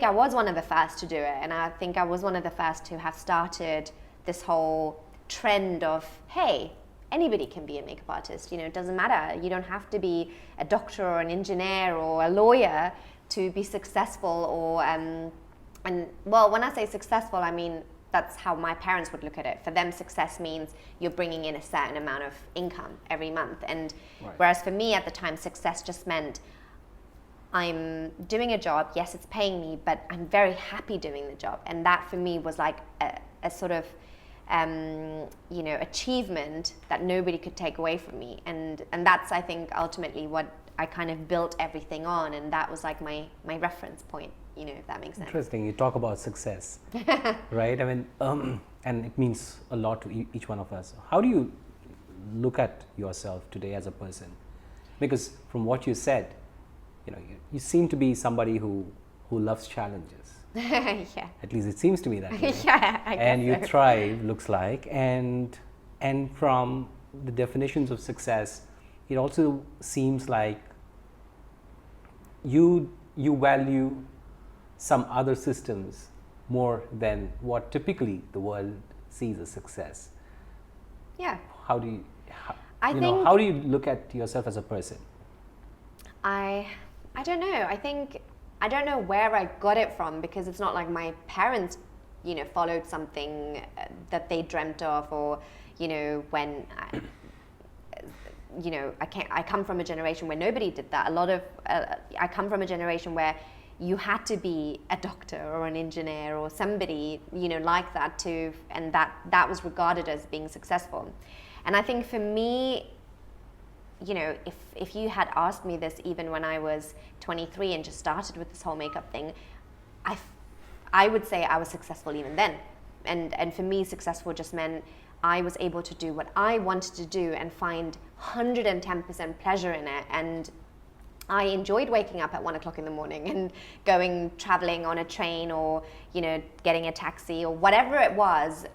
I was one of the first to do it, and I think I was one of the first to have started this whole trend of, hey, anybody can be a makeup artist. You know, it doesn't matter. You don't have to be a doctor or an engineer or a lawyer to be successful, or and, well, when I say successful, I mean, that's how my parents would look at it. For them, success means you're bringing in a certain amount of income every month. And right. Whereas for me at the time, success just meant I'm doing a job, yes, it's paying me, but I'm very happy doing the job. And that for me was like a sort of, you know, achievement that nobody could take away from me. And that's, I think, ultimately what I kind of built everything on. And that was like my reference point. You know, if that makes sense. Interesting. You talk about success, right? I mean, and it means a lot to each one of us. How do you look at yourself today as a person? Because from what you said, you seem to be somebody who loves challenges. Yeah. At least it seems to me that way. Yeah, I guess And you so. thrive, looks like, and from the definitions of success, it also seems like you value some other systems more than what typically the world sees as success. Yeah. How do you, I think how do you look at yourself as a person? I don't know. I don't know where I got it from, because it's not like my parents, followed something that they dreamt of, or, when I come from a generation where nobody did that. I come from a generation where you had to be a doctor or an engineer or somebody, like that and that was regarded as being successful. And I think for me, if you had asked me this even when I was 23 and just started with this whole makeup thing, I would say I was successful even then. And for me, successful just meant I was able to do what I wanted to do and find 110% pleasure in it. And I enjoyed waking up at 1 o'clock in the morning and traveling on a train, or, getting a taxi or whatever it was.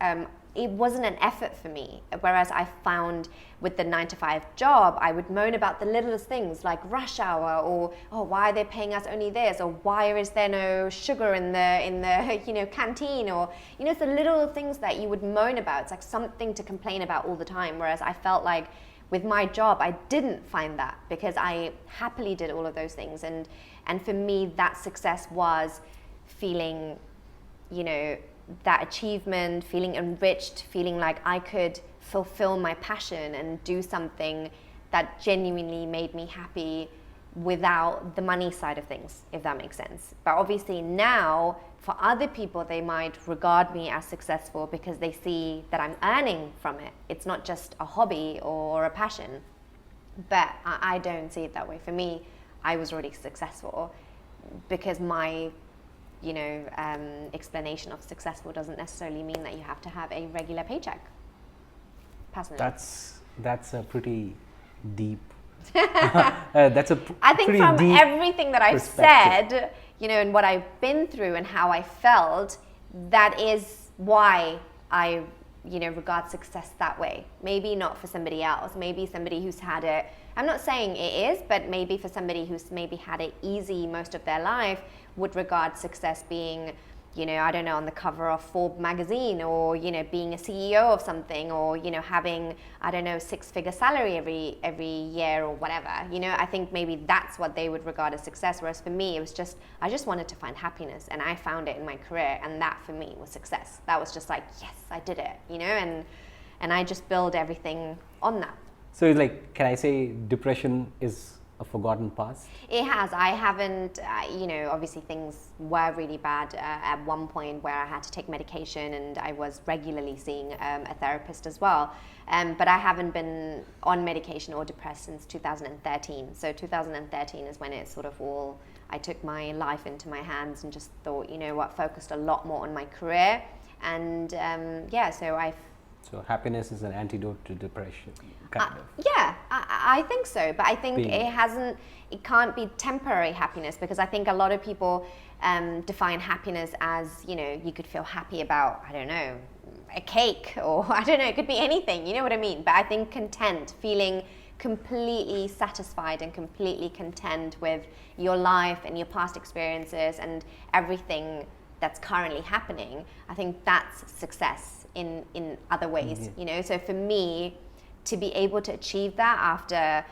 It wasn't an effort for me. Whereas I found with the 9-to-5 job, I would moan about the littlest things like rush hour, or, oh, why are they paying us only this? Or why is there no sugar in the canteen? Or, it's the little things that you would moan about. It's like something to complain about all the time. Whereas I felt like with my job, I didn't find that, because I happily did all of those things. And for me, that success was feeling, that achievement, feeling enriched, feeling like I could fulfill my passion and do something that genuinely made me happy without the money side of things, if that makes sense. But obviously now, for other people, they might regard me as successful because they see that I'm earning from it. It's not just a hobby or a passion. But I don't see it that way. For me, I was already successful, because my explanation of successful doesn't necessarily mean that you have to have a regular paycheck. Personally, that's a pretty deep. That's a I think pretty from deep everything that I've said, and what I've been through and how I felt, that is why I regard success that way. Maybe not for somebody else. Maybe somebody who's had it. I'm not saying it is, but maybe for somebody who's maybe had it easy most of their life, would regard success being, I don't know, on the cover of Forbes magazine, or, being a CEO of something, or, having, I don't know, 6-figure salary every year or whatever. I think maybe that's what they would regard as success. Whereas for me, it was just, I just wanted to find happiness, and I found it in my career, and that for me was success. That was just like, yes, I did it, and I just build everything on that. So, can I say depression is a forgotten past? It has. I haven't, obviously things were really bad at one point where I had to take medication, and I was regularly seeing a therapist as well. But I haven't been on medication or depressed since 2013. So 2013 is when it sort of I took my life into my hands and just thought, focused a lot more on my career. And So happiness is an antidote to depression, kind of. Yeah, I think so. But I think it can't be temporary happiness, because I think a lot of people define happiness as, you could feel happy about, I don't know, a cake, or I don't know, it could be anything, you know what I mean? But I think content, feeling completely satisfied and completely content with your life and your past experiences and everything that's currently happening, I think that's success in other ways, So for me, to be able to achieve that after,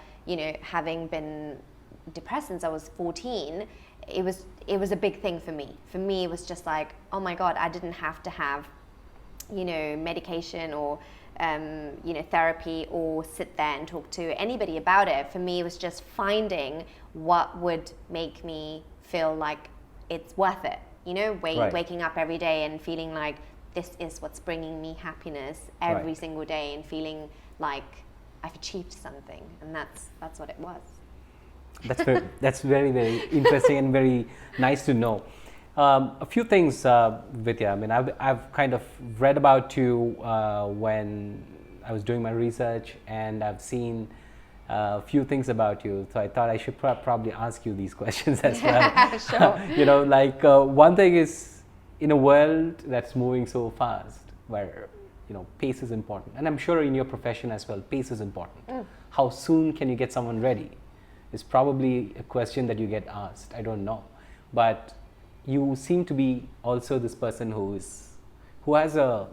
having been depressed since I was 14, it was a big thing for me. For me, it was just like, oh my God, I didn't have to have, medication or, therapy, or sit there and talk to anybody about it. For me, it was just finding what would make me feel like it's worth it. Waking up every day and feeling like this is what's bringing me happiness every single day, and feeling like I've achieved something, and that's what it was. That's very, very interesting and very nice to know. A few things, Vidya. I mean, I've kind of read about you when I was doing my research, and I've seen a few things about you. So I thought I should probably ask you these questions as well. Sure. One thing is, in a world that's moving so fast, where pace is important, and I'm sure in your profession as well, pace is important. How soon can you get someone ready? Is probably a question that you get asked. I don't know, but you seem to be also this person who has a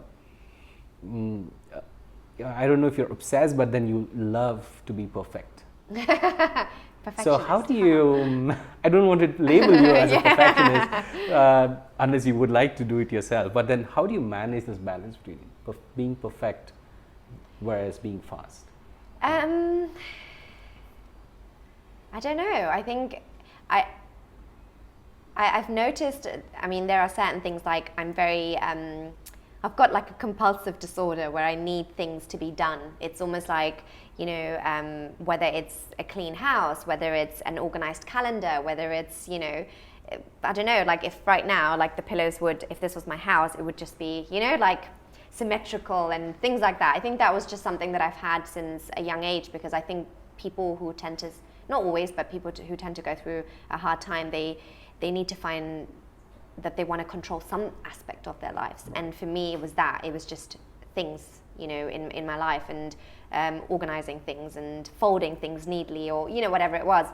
I don't know if you're obsessed, but then you love to be perfect. So how do you, I don't want to label you as a perfectionist unless you would like to do it yourself, but then how do you manage this balance between being perfect whereas being fast? I don't know. I think I've noticed, I mean, there are certain things like I've got like a compulsive disorder where I need things to be done. It's almost like, whether it's a clean house, whether it's an organized calendar, whether it's, I don't know, like if right now, like the pillows if this was my house, it would just be, like symmetrical and things like that. I think that was just something that I've had since a young age, because I think people who tend to, not always, but people who tend to go through a hard time, they need to find that they want to control some aspect of their lives. And for me, it was just things, in my life, and organizing things and folding things neatly, or, whatever it was.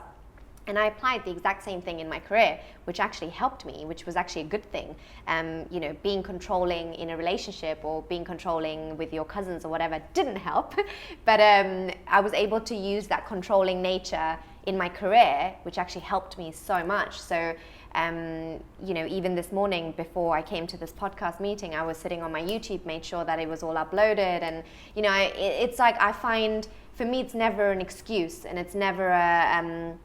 And I applied the exact same thing in my career, which actually helped me, which was actually a good thing. Being controlling in a relationship or being controlling with your cousins or whatever didn't help. But I was able to use that controlling nature in my career, which actually helped me so much. So, even this morning before I came to this podcast meeting, I was sitting on my YouTube, made sure that it was all uploaded. And, it's like, I find, for me, it's never an excuse, and it's never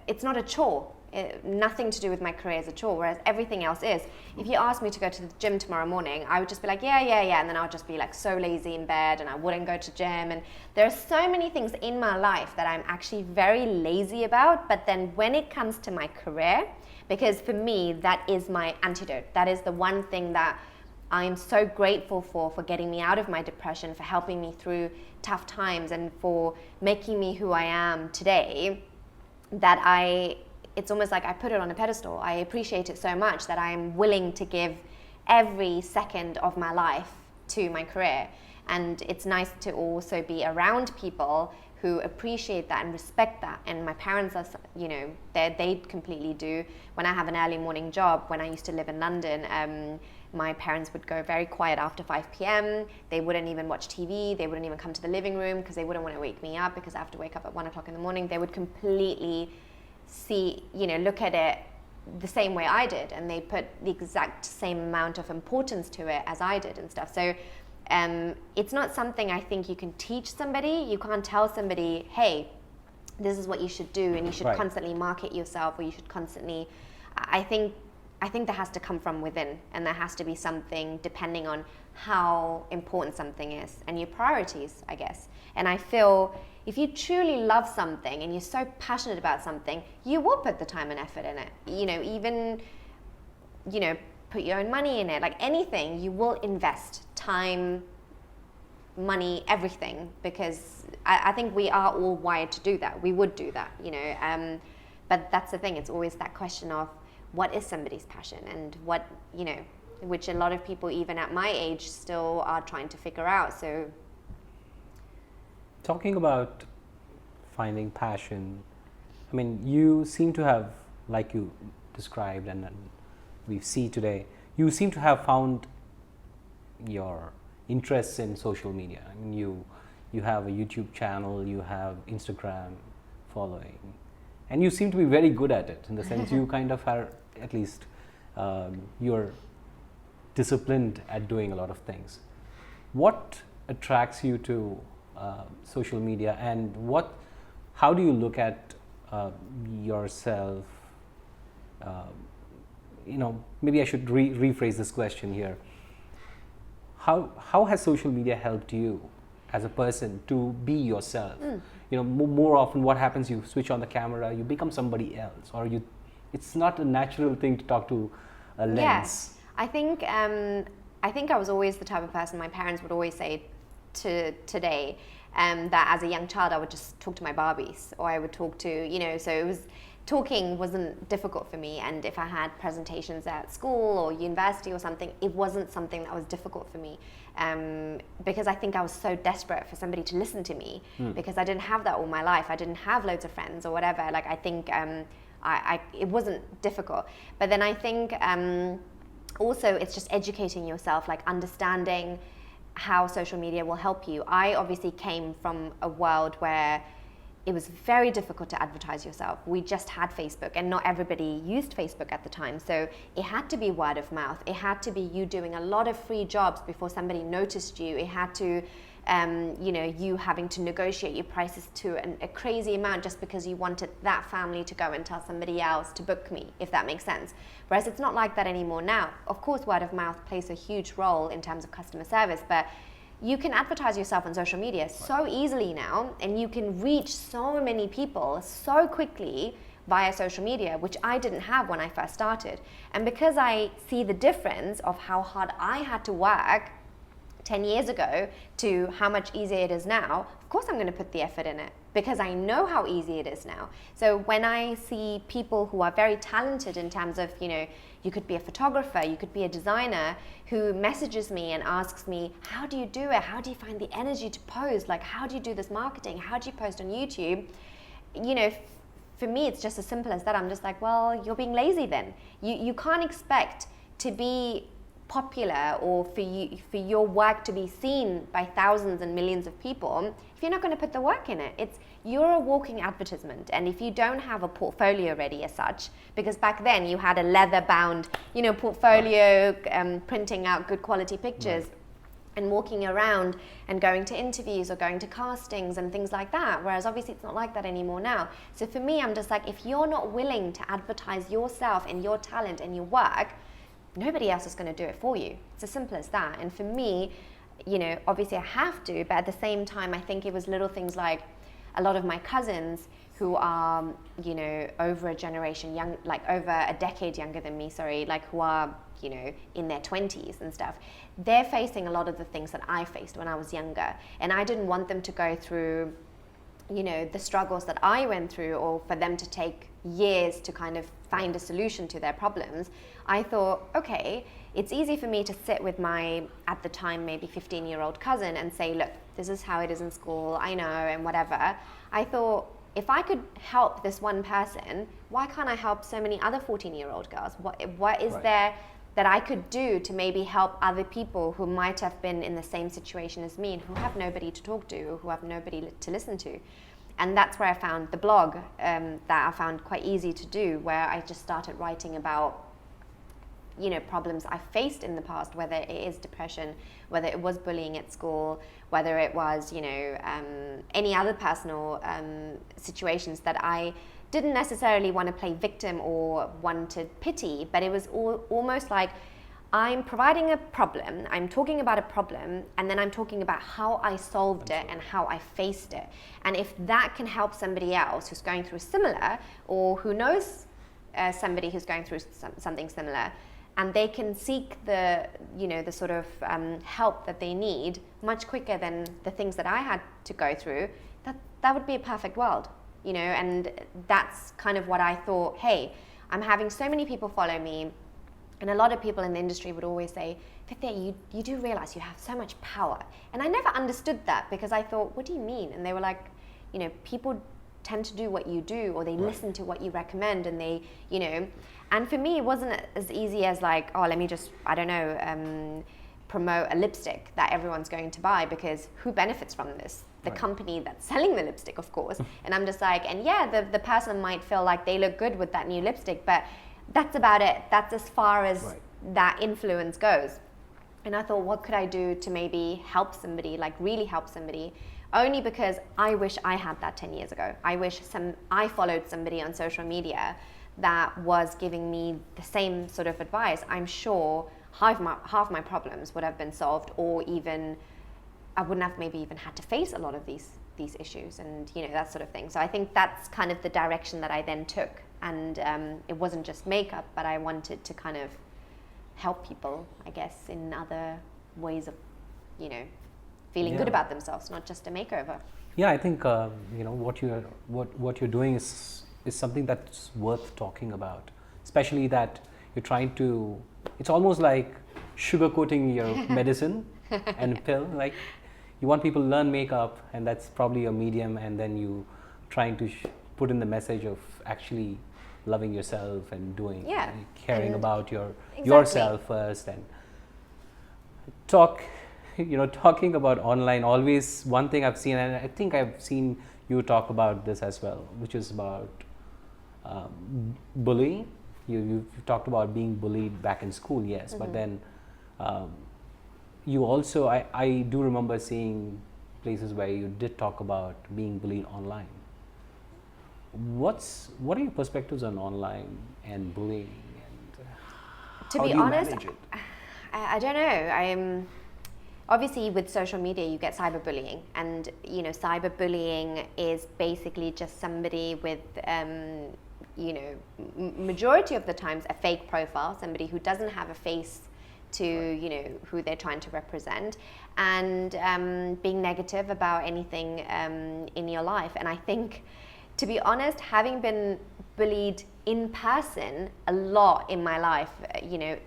it's not a chore. Nothing to do with my career is a chore, whereas everything else is. If you asked me to go to the gym tomorrow morning, I would just be like, yeah, and then I would just be like so lazy in bed, and I wouldn't go to gym. And there are so many things in my life that I'm actually very lazy about, but then when it comes to my career, because for me, that is my antidote. That is the one thing that I'm so grateful for getting me out of my depression, for helping me through tough times, and for making me who I am today, that it's almost like I put it on a pedestal. I appreciate it so much that I'm willing to give every second of my life to my career. And it's nice to also be around people who appreciate that and respect that. And my parents are, they completely do. When I have an early morning job, when I used to live in London, my parents would go very quiet after 5 p.m. They wouldn't even watch TV. They wouldn't even come to the living room because they wouldn't want to wake me up, because I have to wake up at 1 o'clock in the morning. They would completely look at it the same way I did, and they put the exact same amount of importance to it as I did and stuff. So it's not something I think you can teach somebody. You can't tell somebody, hey, this is what you should do, and you should constantly market yourself, or you should constantly, I think that has to come from within, and there has to be something depending on how important something is and your priorities, I guess. And I feel if you truly love something and you're so passionate about something, you will put the time and effort in it. Even, put your own money in it. Like anything, you will invest time, money, everything, because I think we are all wired to do that. We would do that, but that's the thing. It's always that question of what is somebody's passion, and what, which a lot of people, even at my age, still are trying to figure out. So, talking about finding passion, I mean, you seem to have, like you described and we see today, you seem to have found your interests in social media. I mean, you have a YouTube channel, you have Instagram following, and you seem to be very good at it, in the sense you kind of are, at least you're disciplined at doing a lot of things. What attracts you to social media, and how do you look at yourself? Maybe I should rephrase this question here. How has social media helped you as a person to be yourself? More often what happens, you switch on the camera, you become somebody else, or it's not a natural thing to talk to a lens. Yes, I think I was always the type of person, my parents would always say today, that as a young child I would just talk to my Barbies, or I would talk to, so it was, talking wasn't difficult for me. And if I had presentations at school or university or something, it wasn't something that was difficult for me, because I think I was so desperate for somebody to listen to me, because I didn't have that all my life. I didn't have loads of friends or whatever. Like, I think it wasn't difficult. But then I think also it's just educating yourself, like understanding how social media will help you. I obviously came from a world where it was very difficult to advertise yourself. We just had Facebook, and not everybody used Facebook at the time. So it had to be word of mouth. It had to be you doing a lot of free jobs before somebody noticed you. It had to, you having to negotiate your prices to a crazy amount just because you wanted that family to go and tell somebody else to book me, if that makes sense. Whereas it's not like that anymore now. Of course, word of mouth plays a huge role in terms of customer service, but you can advertise yourself on social media so easily now, and you can reach so many people so quickly via social media, which I didn't have when I first started. And because I see the difference of how hard I had to work 10 years ago to how much easier it is now, of course I'm going to put the effort in it, because I know how easy it is now. So when I see people who are very talented in terms of, you could be a photographer, you could be a designer, who messages me and asks me, how do you do it? How do you find the energy to post? Like, how do you do this marketing? How do you post on YouTube? For me, it's just as simple as that. I'm just like, well, you're being lazy then. You can't expect to be popular or for your work to be seen by thousands and millions of people if you're not going to put the work in it. You're a walking advertisement, and if you don't have a portfolio ready as such, because back then you had a leather bound portfolio, printing out good quality pictures, and walking around and going to interviews or going to castings and things like that, whereas obviously it's not like that anymore now. So for me, I'm just like, if you're not willing to advertise yourself and your talent and your work, nobody else is going to do it for you. It's as simple as that. And for me, obviously I have to, but at the same time, I think it was little things like a lot of my cousins who are, over a generation young, like over a decade younger than me, who are, in their 20s and stuff, they're facing a lot of the things that I faced when I was younger. And I didn't want them to go through, the struggles that I went through, or for them to take years to kind of find a solution to their problems. I thought, okay, it's easy for me to sit with my, at the time, maybe 15-year-old cousin and say, look, this is how it is in school, I know, and whatever. I thought, if I could help this one person, why can't I help so many other 14-year-old girls? What is there that I could do to maybe help other people who might have been in the same situation as me and who have nobody to talk to, or who have nobody to listen to? And that's where I found the blog, that I found quite easy to do, where I just started writing about problems I faced in the past, whether it is depression, whether it was bullying at school, whether it was, any other personal situations that I didn't necessarily want to play victim or wanted pity, but it was almost like I'm providing a problem, I'm talking about a problem, and then I'm talking about how I solved it and how I faced it. And if that can help somebody else who's going through similar, or who knows somebody who's going through something similar, and they can seek the sort of help that they need much quicker than the things that I had to go through, that would be a perfect world, and that's kind of what I thought. Hey, I'm having so many people follow me, and a lot of people in the industry would always say, Vidya, you do realize you have so much power. And I never understood that, because I thought, what do you mean? And they were like, people tend to do what you do, or they listen to what you recommend, and they, and for me, it wasn't as easy as like, oh, let me just, I don't know, promote a lipstick that everyone's going to buy, because who benefits from this? The company that's selling the lipstick, of course. And I'm just like, and yeah, the person might feel like they look good with that new lipstick, but that's about it. That's as far as that influence goes. And I thought, what could I do to maybe help somebody, like really help somebody? Only because I wish I had that 10 years ago. I wish I followed somebody on social media that was giving me the same sort of advice. I'm sure half my problems would have been solved, or even I wouldn't have maybe even had to face a lot of these issues, and that sort of thing. So I think that's kind of the direction that I then took. And it wasn't just makeup, but I wanted to kind of help people, I guess, in other ways of, feeling good Yeah. about themselves, not just a makeover. Yeah, I think what you're doing is something that's worth talking about, especially that you're trying to. It's almost like sugarcoating your medicine and pill. Like you want people to learn makeup, and that's probably your medium, and then you trying to put in the message of actually loving yourself and doing, Yeah, caring and about exactly. yourself first and talking about online, always one thing I've seen, and I think I've seen you talk about this as well, which is about bullying. You've talked about being bullied back in school, yes, but then you also, I do remember seeing places where you did talk about being bullied online. What are your perspectives on online and bullying, and To how be do you honest, manage it? I don't know. Obviously with social media you get cyberbullying, and cyberbullying is basically just somebody with majority of the times a fake profile, somebody who doesn't have a face to who they're trying to represent, and being negative about anything in your life. And I think, to be honest, having been bullied in person a lot in my life,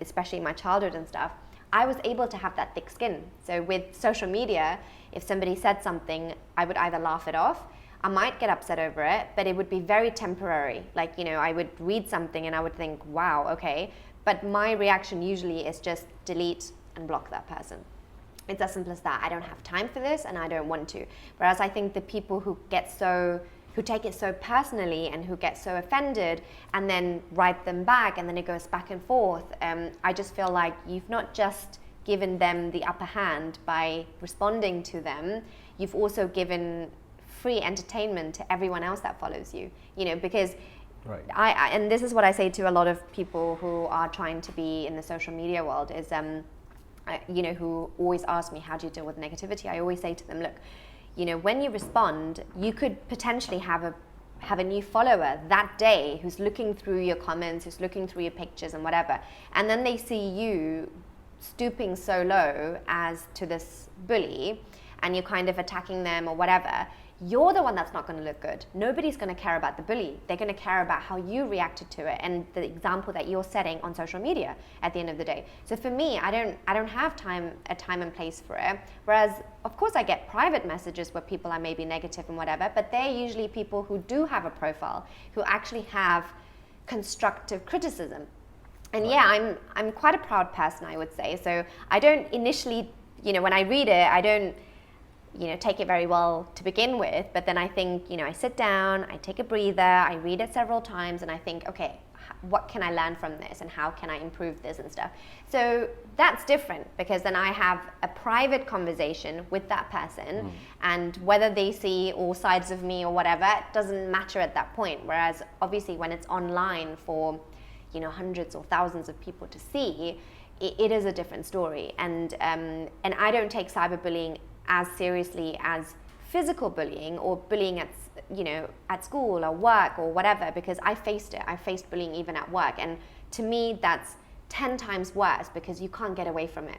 especially in my childhood and stuff, I was able to have that thick skin. So with social media, if somebody said something, I would either laugh it off, I might get upset over it, but it would be very temporary. Like, I would read something and I would think, wow, okay. But my reaction usually is just delete and block that person. It's as simple as that. I don't have time for this and I don't want to. Whereas I think the people who take it so personally and who get so offended and then write them back and then it goes back and forth, I just feel like you've not just given them the upper hand by responding to them, you've also given free entertainment to everyone else that follows you, because Right. and this is what I say to a lot of people who are trying to be in the social media world is, who always ask me, how do you deal with negativity? I always say to them, look, when you respond, you could potentially have a new follower that day who's looking through your comments, who's looking through your pictures and whatever, and then they see you stooping so low as to this bully, and you're kind of attacking them or whatever. You're the one that's not going to look good. Nobody's going to care about the bully. They're going to care about how you reacted to it and the example that you're setting on social media at the end of the day. So for me, I don't have a time and place for it. Whereas, of course, I get private messages where people are maybe negative and whatever, but they're usually people who do have a profile, who actually have constructive criticism. And Right. yeah, I'm quite a proud person, I would say. So I don't initially, when I read it, I don't take it very well to begin with, but then I think, I sit down, I take a breather, I read it several times, and I think, okay, what can I learn from this and how can I improve this and stuff. So that's different, because then I have a private conversation with that person, and whether they see all sides of me or whatever, it doesn't matter at that point. Whereas obviously when it's online for hundreds or thousands of people to see, it is a different story. And I don't take cyberbullying as seriously as physical bullying or bullying at school or work or whatever, because I faced it. I faced bullying even at work, and to me that's 10 times worse, because you can't get away from it.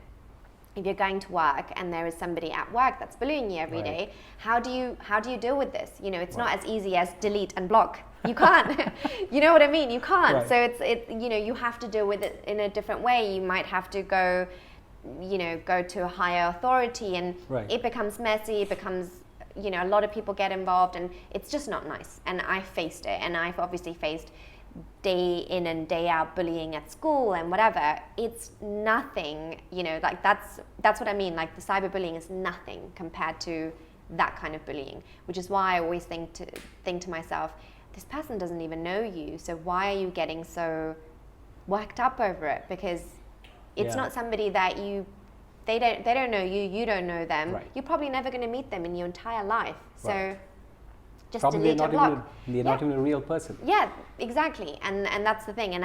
If you're going to work and there is somebody at work that's bullying you every Right. day, how do you deal with this? It's not Right. as easy as delete and block. You can't. You know what I mean? You can't. Right. So you have to deal with it in a different way. You might have to go to a higher authority, and Right. it becomes messy. It becomes, a lot of people get involved, and it's just not nice. And I faced it, and I've obviously faced day in and day out bullying at school and whatever. It's nothing, like that's what I mean. Like the cyberbullying is nothing compared to that kind of bullying, which is why I always think to myself, this person doesn't even know you, so why are you getting so worked up over it? Because it's Yeah. not somebody that they don't know you, you don't know them. Right. You're probably never going to meet them in your entire life. So Right. just Probably delete they're and not block. even not even a real person. Yeah, exactly. And that's the thing. And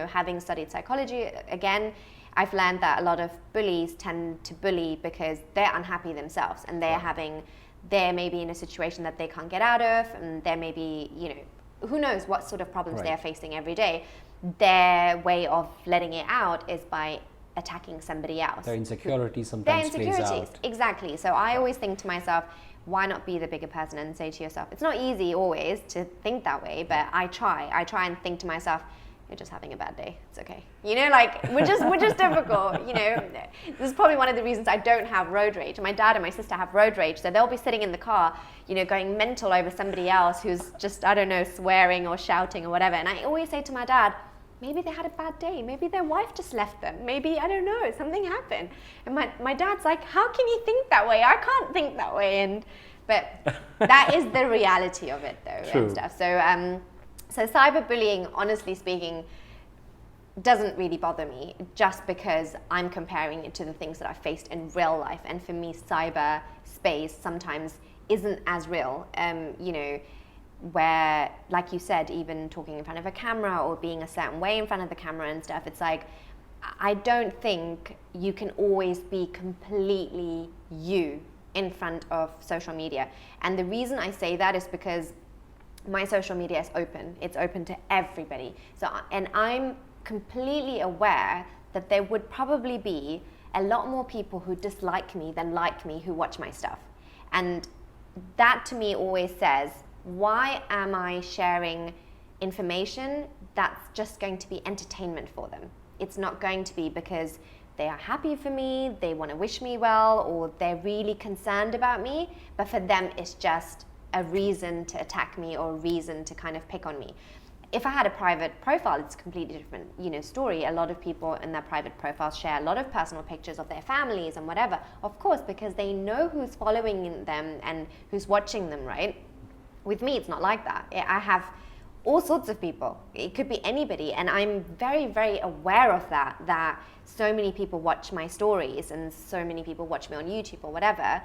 having studied psychology, again, I've learned that a lot of bullies tend to bully because they're unhappy themselves, and they're maybe in a situation that they can't get out of, and they're maybe, who knows what sort of problems Right. they're facing every day. Their way of letting it out is by attacking somebody else. Their insecurity sometimes plays out. Exactly. So I always think to myself, why not be the bigger person and say to yourself, it's not easy always to think that way, but I try and think to myself, you're just having a bad day, it's okay. Like we're just difficult, This is probably one of the reasons I don't have road rage. My dad and my sister have road rage, so they'll be sitting in the car, going mental over somebody else who's just, I don't know, swearing or shouting or whatever. And I always say to my dad, maybe they had a bad day, maybe their wife just left them, maybe, I don't know, something happened. And my dad's like, how can you think that way? I can't think that way. But that is the reality of it though. True. And stuff. So cyberbullying, honestly speaking, doesn't really bother me, just because I'm comparing it to the things that I've faced in real life. And for me, cyber space sometimes isn't as real, where, like you said, even talking in front of a camera or being a certain way in front of the camera and stuff, it's like, I don't think you can always be completely you in front of social media. And the reason I say that is because my social media is open. It's open to everybody. And I'm completely aware that there would probably be a lot more people who dislike me than like me who watch my stuff. And that to me always says, why am I sharing information that's just going to be entertainment for them? It's not going to be because they are happy for me, they want to wish me well, or they're really concerned about me, but for them it's just a reason to attack me or a reason to kind of pick on me. If I had a private profile, it's a completely different, story. A lot of people in their private profiles share a lot of personal pictures of their families and whatever, of course, because they know who's following them and who's watching them, right? With me, it's not like that. I have all sorts of people. It could be anybody, and I'm very, very aware of that so many people watch my stories and so many people watch me on YouTube or whatever,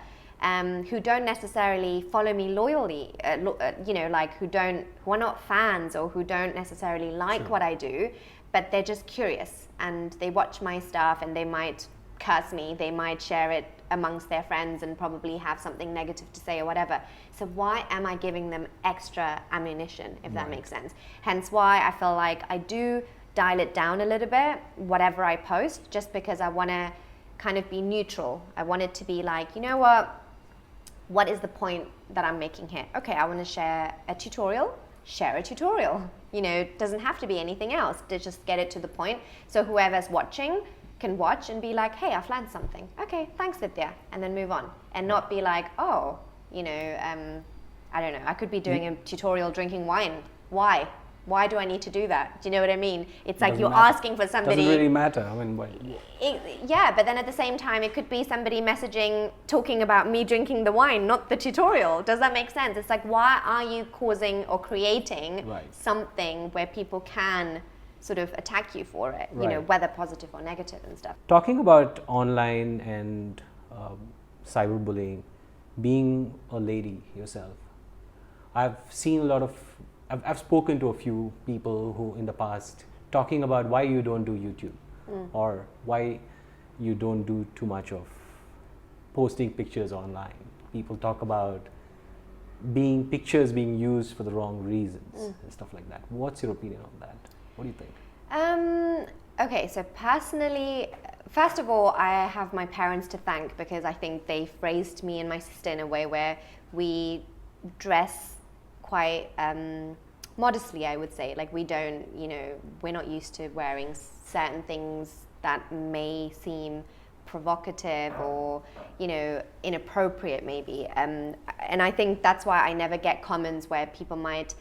who don't necessarily follow me loyally, who are not fans or who don't necessarily like what I do, but they're just curious and they watch my stuff and they might curse me, they might share it amongst their friends and probably have something negative to say or whatever. So why am I giving them extra ammunition, if that makes sense? Hence why I feel like I do dial it down a little bit, whatever I post, just because I want to kind of be neutral. I want it to be like, what is the point that I'm making here? Okay, I want to share a tutorial. It doesn't have to be anything else. To just get it to the point. So whoever's watching can watch and be like, hey, I've learned something. Okay, thanks, Vidya. And then move on. And not be like, I don't know, I could be doing a tutorial drinking wine. Why? Why do I need to do that? Do you know what I mean? It's like you're asking for somebody. Doesn't really matter. I mean, yeah, but then at the same time, it could be somebody messaging, talking about me drinking the wine, not the tutorial. Does that make sense? It's like, why are you causing or creating something where people can sort of attack you for it, whether positive or negative and stuff. Talking about online and cyberbullying, being a lady yourself, I've seen a lot of, I've spoken to a few people who in the past talking about why you don't do YouTube or why you don't do too much of posting pictures online. People talk about pictures being used for the wrong reasons and stuff like that. What's your opinion on that? What do you think? Okay, so personally, first of all, I have my parents to thank because I think they've raised me and my sister in a way where we dress quite modestly, I would say. Like we don't, we're not used to wearing certain things that may seem provocative or, inappropriate maybe. And I think that's why I never get comments where people might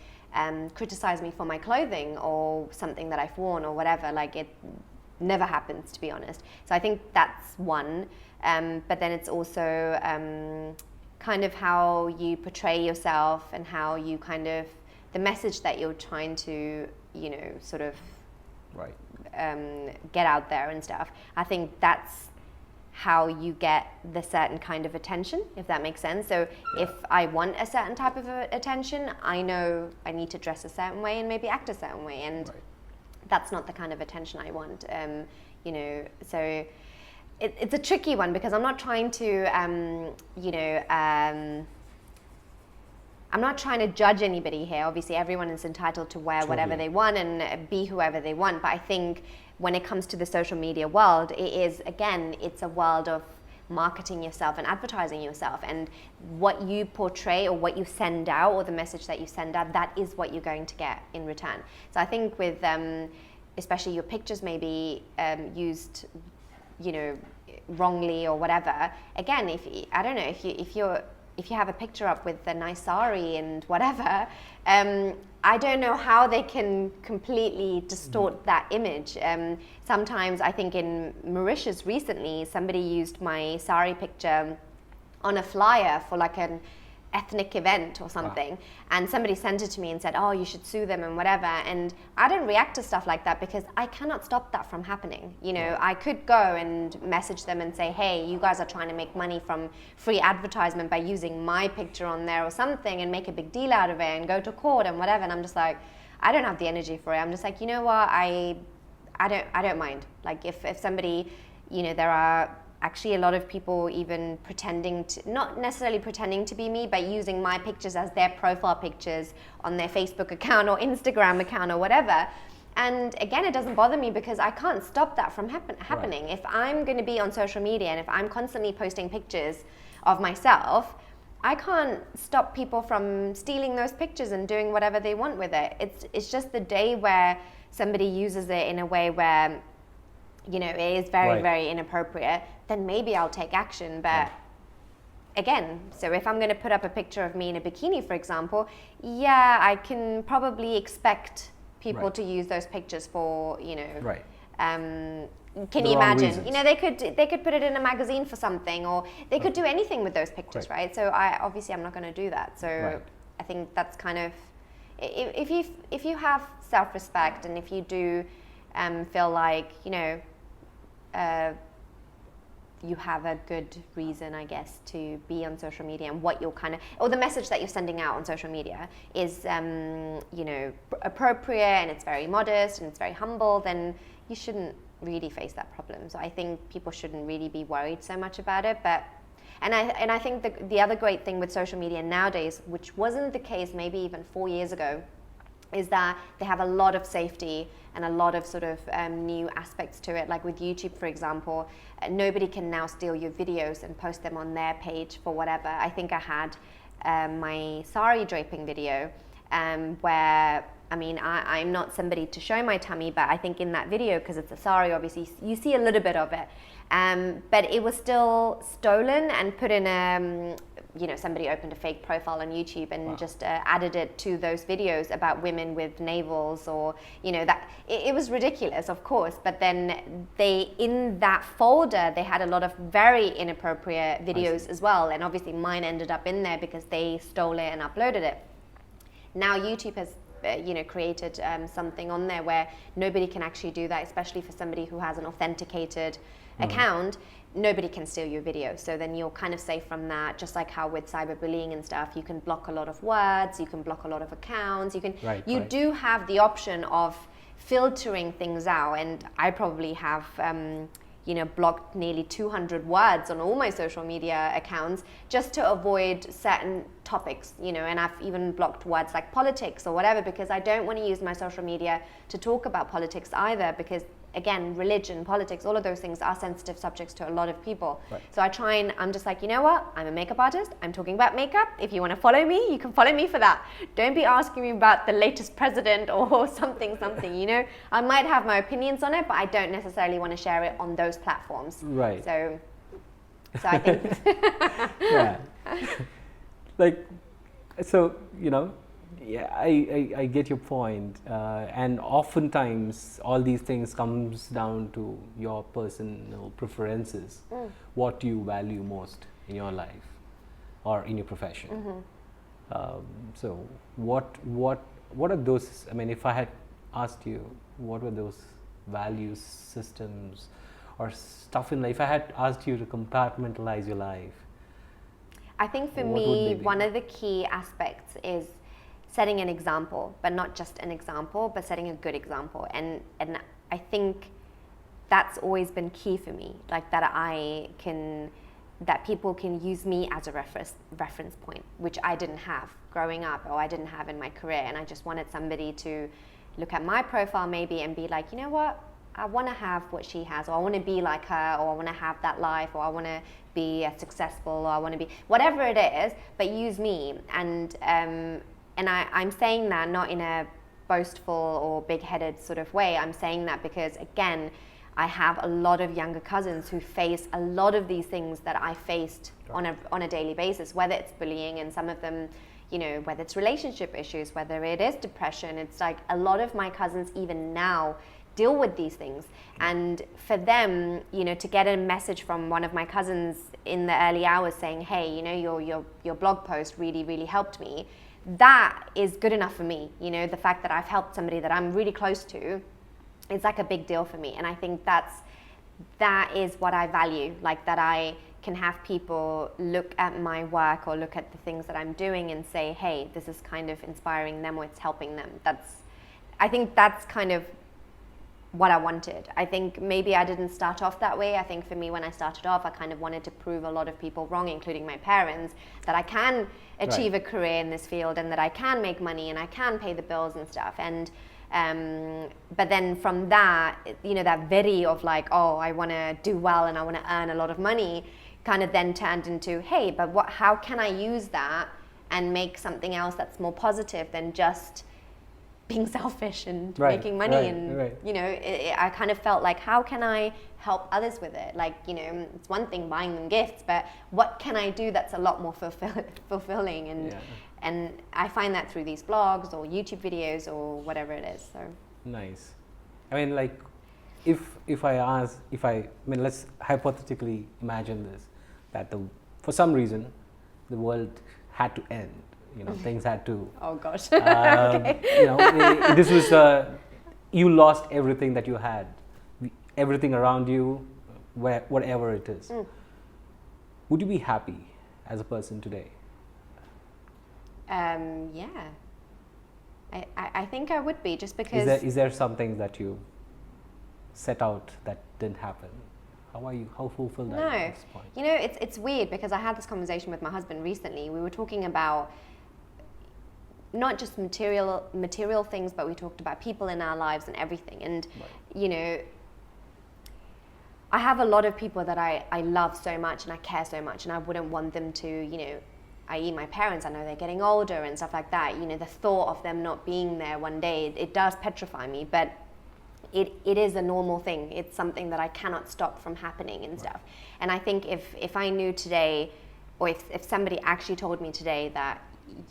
criticize me for my clothing or something that I've worn or whatever. Like it never happens, to be honest. So I think that's one. But then it's also kind of how you portray yourself and how you kind of, the message that you're trying to, sort of get out there and stuff. I think that's how you get the certain kind of attention, if that makes sense. So if I want a certain type of attention, I know I need to dress a certain way and maybe act a certain way, and that's not the kind of attention I want. So it's a tricky one because I'm not trying to, I'm not trying to judge anybody here. Obviously, everyone is entitled to wear whatever they want and be whoever they want. But I think when it comes to the social media world, it is, again, it's a world of marketing yourself and advertising yourself, and what you portray or what you send out or the message that you send out, that is what you're going to get in return. So I think with especially your pictures may be used, you know, wrongly or whatever. Again, I don't know, if you have a picture up with a nice sari and whatever, I don't know how they can completely distort that image. Sometimes I think in Mauritius recently, somebody used my sari picture on a flyer for like an ethnic event or something. Wow. And somebody sent it to me and said, oh, you should sue them and whatever. And I don't react to stuff like that because I cannot stop that from happening. You know, I could go and message them and say, hey, you guys are trying to make money from free advertisement by using my picture on there or something, and make a big deal out of it and go to court and whatever. And I'm just like, I don't have the energy for it. I'm just like, you know what, I don't mind. Like if somebody, you know, there are actually a lot of people even pretending to, not necessarily pretending to be me, but using my pictures as their profile pictures on their Facebook account or Instagram account or whatever. And again, it doesn't bother me because I can't stop that from happening. Right. If I'm going to be on social media and if I'm constantly posting pictures of myself, I can't stop people from stealing those pictures and doing whatever they want with it. It's just the day where somebody uses it in a way where, you know, it is very, very inappropriate, then maybe I'll take action. But again, so if I'm going to put up a picture of me in a bikini, for example, yeah, I can probably expect people to use those pictures for, you know, can you imagine? Reasons. You know, they could put it in a magazine for something, or they could do anything with those pictures, right? So I'm not going to do that. So I think that's kind of, if you have self-respect and if you do feel like, you know, you have a good reason, I guess, to be on social media, and what you're kind of, or the message that you're sending out on social media is, you know, appropriate and it's very modest and it's very humble, then you shouldn't really face that problem. So I think people shouldn't really be worried so much about it. But and I think the other great thing with social media nowadays, which wasn't the case maybe even 4 years ago, is that they have a lot of safety and a lot of sort of new aspects to it. Like with YouTube, for example, nobody can now steal your videos and post them on their page for whatever. I think I had my sari draping video where, I mean, I'm not somebody to show my tummy, but I think in that video, because it's a sari, obviously, you see a little bit of it. But it was still stolen and put in a, you know, somebody opened a fake profile on YouTube and just added it to those videos about women with navels, or, you know, that it was ridiculous, of course. But then in that folder, they had a lot of very inappropriate videos as well. And obviously mine ended up in there because they stole it and uploaded it. Now YouTube has you know, created something on there where nobody can actually do that, especially for somebody who has an authenticated account. Nobody can steal your video, so then you're kind of safe from that. Just like how with cyberbullying and stuff, you can block a lot of words, you can block a lot of accounts, you do have the option of filtering things out. And I probably have you know, blocked nearly 200 words on all my social media accounts just to avoid certain topics, you know, and I've even blocked words like politics or whatever, because I don't want to use my social media to talk about politics either, because again, religion, politics, all of those things are sensitive subjects to a lot of people. So I'm just like, you know what? I'm a makeup artist. I'm talking about makeup. If you want to follow me, you can follow me for that. Don't be asking me about the latest president or something, you know? I might have my opinions on it, but I don't necessarily want to share it on those platforms. Right. So I think... yeah. Like, so, you know, yeah, I get your point, and oftentimes all these things comes down to your personal preferences. What do you value most in your life or in your profession? So what are those? I mean, if I had asked you what were those values, systems, or stuff in life, if I had asked you to compartmentalize your life, I think for me, one of the key aspects is setting an example, but not just an example, but setting a good example. And I think that's always been key for me, like that people can use me as a reference point, which I didn't have growing up, or I didn't have in my career. And I just wanted somebody to look at my profile maybe and be like, you know what, I want to have what she has, or I want to be like her, or I want to have that life, or I want to be as successful, or I want to be whatever it is, but use me. And I'm saying that not in a boastful or big-headed sort of way. I'm saying that because, again, I have a lot of younger cousins who face a lot of these things that I faced on a daily basis, whether it's bullying, and some of them, you know, whether it's relationship issues, whether it is depression. It's like a lot of my cousins even now deal with these things, and for them, you know, to get a message from one of my cousins in the early hours saying, hey, you know, your blog post really helped me, that is good enough for me. You know, the fact that I've helped somebody that I'm really close to, it's like a big deal for me. And I think that is what I value, like that I can have people look at my work or look at the things that I'm doing and say, hey, this is kind of inspiring them, or it's helping them. I think that's kind of what I wanted. I think maybe I didn't start off that way. I think for me, when I started off, I kind of wanted to prove a lot of people wrong, including my parents, that I can achieve a career in this field, and that I can make money, and I can pay the bills and stuff. And but then from that, you know, that very of like, oh, I want to do well and I want to earn a lot of money, kind of then turned into, hey, but how can I use that and make something else that's more positive than just being selfish and making money. You know, I kind of felt like, how can I help others with it? Like, you know, it's one thing buying them gifts, but what can I do that's a lot more fulfilling? And I find that through these blogs or YouTube videos or whatever it is. So nice. I mean, like, if let's hypothetically imagine this, that for some reason the world had to end. You know, things had to. Oh gosh. Okay. You know, this was you lost everything that you had, everything around you, whatever it is. Would you be happy as a person today? Yeah. I think I would be, just because. Is there something that you set out that didn't happen? How fulfilled are you at this point? You know, it's weird, because I had this conversation with my husband recently. We were talking about not just material things, but we talked about people in our lives and everything. And you know, I have a lot of people that I love so much and I care so much, and I wouldn't want them to, you know, i.e. my parents, I know they're getting older and stuff like that. You know, the thought of them not being there one day, it does petrify me, but it is a normal thing. It's something that I cannot stop from happening and stuff. And I think if I knew today, or if somebody actually told me today that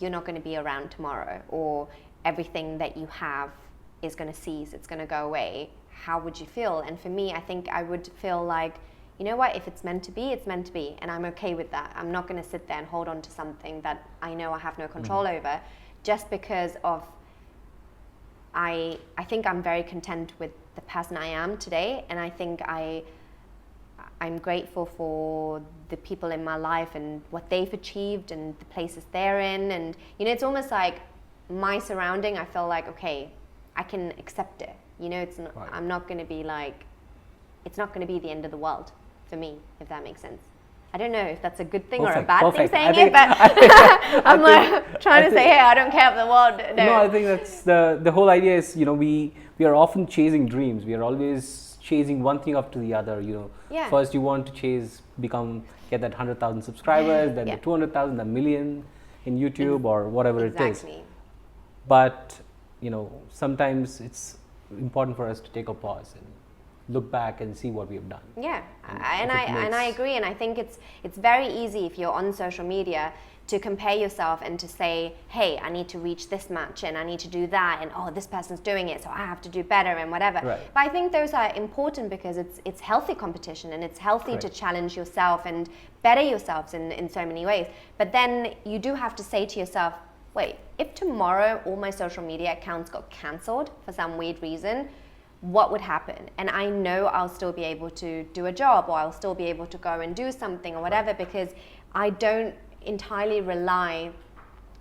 you're not going to be around tomorrow, or everything that you have is going to cease, it's going to go away, how would you feel? And for me, I think I would feel like, you know what, if it's meant to be, it's meant to be, and I'm okay with that. I'm not going to sit there and hold on to something that I know I have no control over, just because of I think I'm very content with the person I am today, and I think I'm grateful for the people in my life and what they've achieved and the places they're in. And you know, it's almost like my surrounding, I feel like, okay, I can accept it. You know, it's not, I'm not going to be like, it's not going to be the end of the world for me, if that makes sense. I don't know if that's a good thing or a bad thing saying it, but I'm like trying to say, hey, I don't care if the world. No, I think that's the whole idea is, you know, we are often chasing dreams. We are always chasing one thing after the other. You know, first you want to get that 100,000 subscribers, then the 200,000, the million in YouTube or whatever it is. But you know, sometimes it's important for us to take a pause and look back and see what we have done. Yeah, and I agree, and I think it's very easy if you're on social media to compare yourself and to say, hey, I need to reach this much and I need to do that, and oh, this person's doing it, so I have to do better and whatever. But I think those are important because it's healthy competition, and it's healthy to challenge yourself and better yourselves in so many ways. But then you do have to say to yourself, wait, if tomorrow all my social media accounts got cancelled for some weird reason, what would happen? And I know I'll still be able to do a job, or I'll still be able to go and do something or whatever, because I don't entirely rely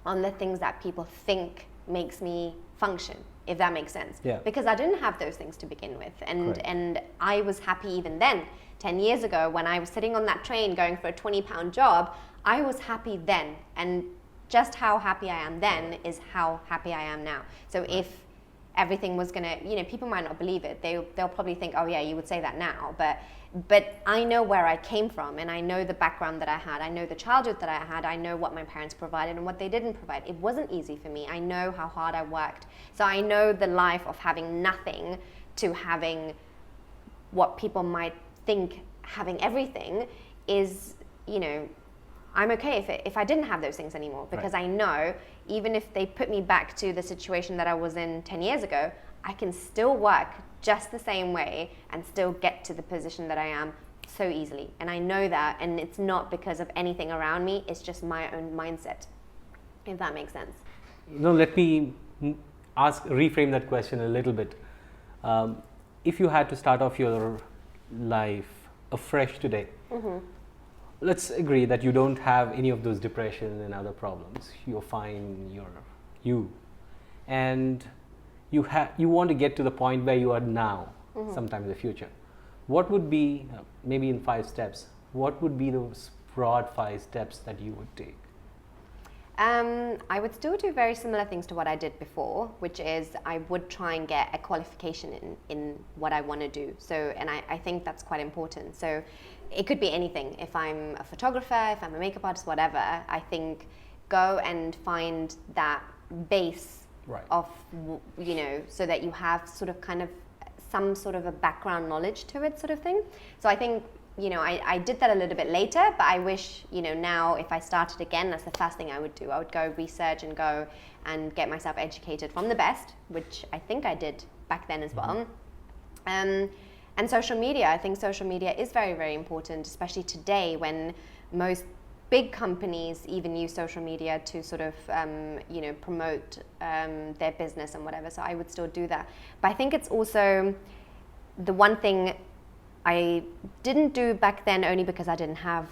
on the things that people think makes me function, if that makes sense. Because I didn't have those things to begin with, and I was happy even then. 10 years ago, when I was sitting on that train going for a £20 job, I was happy then, and just how happy I am then is how happy I am now. So if everything was gonna, people might not believe it. They'll probably think, oh yeah, you would say that now, but I know where I came from, and I know the background that I had. I know the childhood that I had. I know what my parents provided and what they didn't provide. It wasn't easy for me. I know how hard I worked. So I know the life of having nothing to having what people might think having everything is, I'm okay if I didn't have those things anymore, because I know even if they put me back to the situation that I was in 10 years ago, I can still work just the same way and still get to the position that I am so easily. And I know that, and it's not because of anything around me, it's just my own mindset, if that makes sense. Let me reframe that question a little bit. If you had to start off your life afresh today, let's agree that you don't have any of those depression and other problems. You're fine, you're you. And you want to get to the point where you are now, sometime in the future. What would be, maybe in 5 steps, what would be those broad 5 steps that you would take? I would still do very similar things to what I did before, which is I would try and get a qualification in what I want to do. So, and I think that's quite important. So it could be anything. If I'm a photographer, if I'm a makeup artist, whatever, I think go and find that base of, so that you have sort of kind of some sort of a background knowledge to it, sort of thing. So I think, I did that a little bit later, but I wish, now if I started again, that's the first thing I would do. I would go research and go and get myself educated from the best, which I think I did back then as well. And social media, I think social media is very, very important, especially today when most big companies even use social media to sort of, promote their business and whatever. So I would still do that. But I think it's also the one thing I didn't do back then, only because I didn't have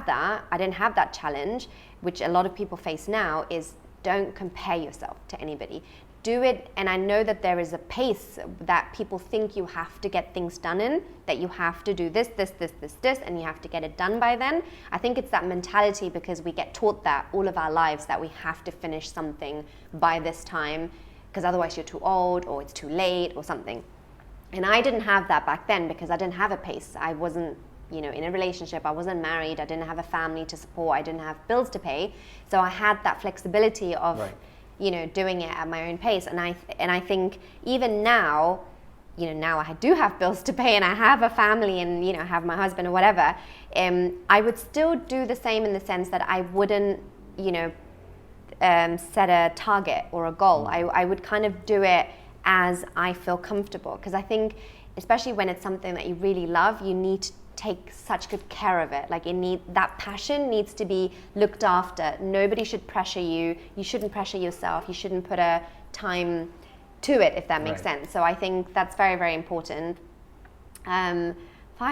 that challenge, which a lot of people face now, is don't compare yourself to anybody. Do it, and I know that there is a pace that people think you have to get things done in, that you have to do this, and you have to get it done by then. I think it's that mentality, because we get taught that all of our lives, that we have to finish something by this time, because otherwise you're too old or it's too late or something. And I didn't have that back then, because I didn't have a pace. I wasn't, in a relationship. I wasn't married. I didn't have a family to support. I didn't have bills to pay. So I had that flexibility of, doing it at my own pace. And I think even now, now I do have bills to pay and I have a family and, I have my husband or whatever. I would still do the same, in the sense that I wouldn't, set a target or a goal. I would kind of do it as I feel comfortable, because I think, especially when it's something that you really love, you need to take such good care of it. Like that passion needs to be looked after. Nobody should pressure you. You shouldn't pressure yourself. You shouldn't put a time to it, if that makes sense. So I think that's very, very important. 5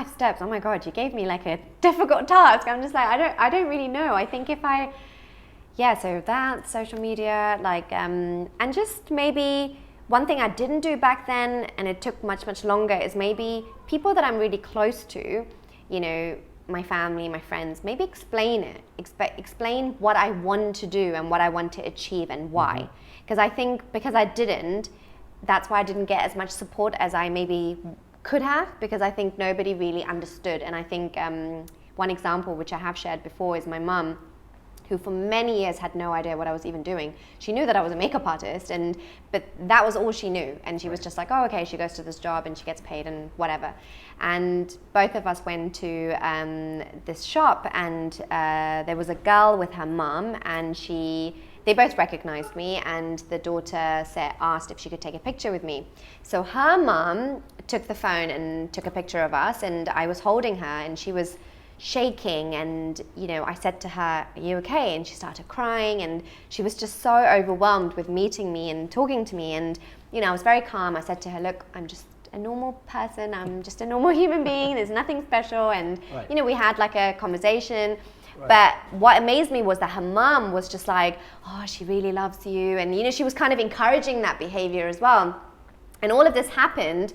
steps. Oh my God, you gave me like a difficult task. I'm just like, I don't really know. I think so that, social media, and just maybe one thing I didn't do back then, and it took much, much longer, is maybe people that I'm really close to, my family, my friends, maybe explain it. Explain what I want to do and what I want to achieve and why. Because I think, because I didn't, that's why I didn't get as much support as I maybe could have, because I think nobody really understood. And I think one example, which I have shared before, is my mum, who for many years had no idea what I was even doing. She knew that I was a makeup artist, but that was all she knew. And she was just like, oh, okay, she goes to this job and she gets paid and whatever. And both of us went to this shop, and there was a girl with her mum, and they both recognized me, and the daughter asked if she could take a picture with me. So her mum took the phone and took a picture of us, and I was holding her, and she was shaking, and I said to her, are you okay? And she started crying, and she was just so overwhelmed with meeting me and talking to me. And I was very calm. I said to her, look, I'm just a normal person, I'm just a normal human being, there's nothing special. And we had like a conversation. But what amazed me was that her mum was just like, oh, she really loves you, and she was kind of encouraging that behavior as well. And all of this happened,